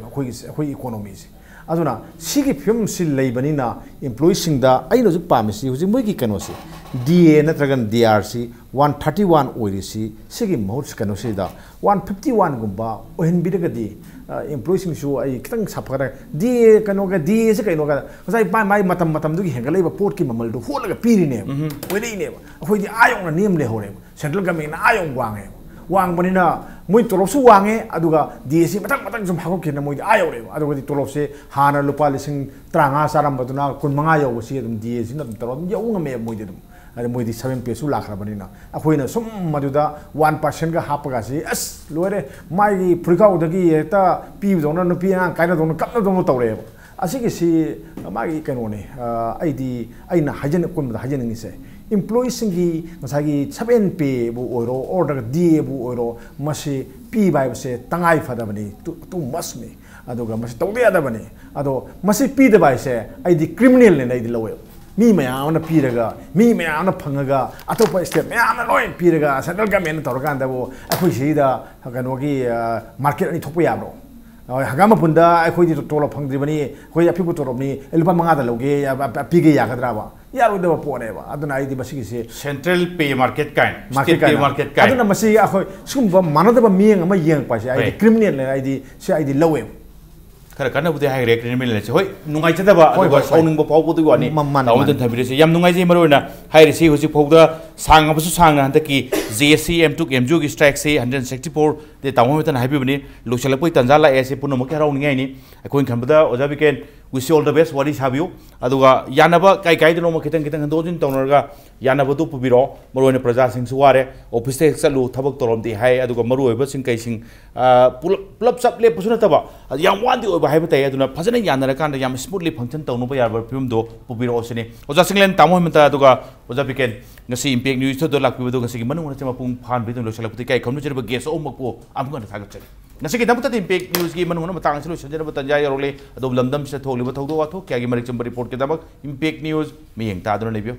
अखोई इकोनॉमी से अदुना सिगी फिल्म सि लेबनिना एम्प्लॉई सिंगदा आइनो जु पामिसि हुजि मोइगी कनोसि DA नत्रगन DRC 131 ओइरिसि सिगी महौस कनोसिदा 151 गुम्बा ओहनबिदगदी एम्प्लॉई सिंगसु आई खतंग साफरा DA कनोगा DA से कनोगा गसाई माई मतम मतम दुगी हेंगलेबा पोट की ममल दु होलगा पीरिने ओइरिने अखोइदि आयोंना नेम लेहोरे सेंट्रल गवर्नमेंट ना आयों वांगे वांगबनिना मोइ तोलबसु वांगे अदुगा DA से मतक मतक जुम हागोकिना मोइ आयोरे अदुगा तोलब से हाना लुपा लिसिंग 35 सारमबदुना 15 यौबसि अदुम DA सिना तोरम यौंगमे मोइ दुम अरे मोदी 7 पेसु लाखरबनिना अखोइना सुम मदुदा 1% का हापगा से अस लोरे माई फुरिकाउदगी एता पीबदोना नुपी आ काइना दोना कपना दोना तौरे असिगी सी मागी कनोने आइदी आइना हाजन कोमदा हाजननि से एम्प्लॉई सिंगी मसागी 7 पे बु ओरो ऑर्डर DA बु ओरो मसे पी बाय से तंगाई फदबनी तु मस में अदोगा मसे तौदे अदबनी अदो मसे पी द बाय से आइदी क्रिमिनल ने आइदी लवे मी मैम पीरगा मी मैम फंगा अतोप स्टेट मैम लोन पीरगा सेंट्रल गवर्नमेंट तौरकान वो अखोई कनोगी मार्केट अनी थोप याब्रो हगाम पुंदा अखोई तोलो फंगद्रिबनी अखोई अफिबु तोरबनी लुपा 5 लौगे पीगे यागद्राबा यारोदबा पोनेबा अदुना आइदी मसिगिसे सेंट्रल पे मार्केट काइन स्टेट पे मार्केट काइन अदुना मसि अखोई सुम मानदबा मियंग अमा यंग पासे आइदी क्रिमिनल ने आइदी से आइदी लवे खर कनबुदे हाइ रेक क्रिमिनल से होय नुंगाइचदबा अदुगा सौनिंग फावबुदु वानी तावदन थबिरेसे याम नुंगाइजे मरोना हाइरेसी हुजि फौदा सांगबसु सांगना हंतकी JSC M2 MJU की स्ट्राइक से 164 दे तावमतन हाइबिबनी लोचलपoi तंजाला एसे पुनमक हराउनिङाइनी अखोइन खंबदा ओजा बिकेन wish you all the best wari sabiu aduga yanaba kai kai dino makitang kitang handojin tawnerga yanaba du pubiro marone praja sing suware office te chalu thabak torom di hai aduga maru oiba sing kai sing plop sap le pusuna taba yam wandi oiba hai batai aduna phajana yanara kan yam smoothly function tawnu ba yarbar film do pubiro osine oja singlen tamo himta aduga oja biken ngasi impact news to do lakpi do ngasi manu na chama pung phan bi do lo salapti kai khomnu jerba ges o makpo amga na thagat chari ngasi ki damta impact news gi manu na matang silo sanjana batanja yarole ado lamdam se tholi ba thogdo wa tho kya gi marik chamba report ke dabak impact news mi yeng ta do na lebio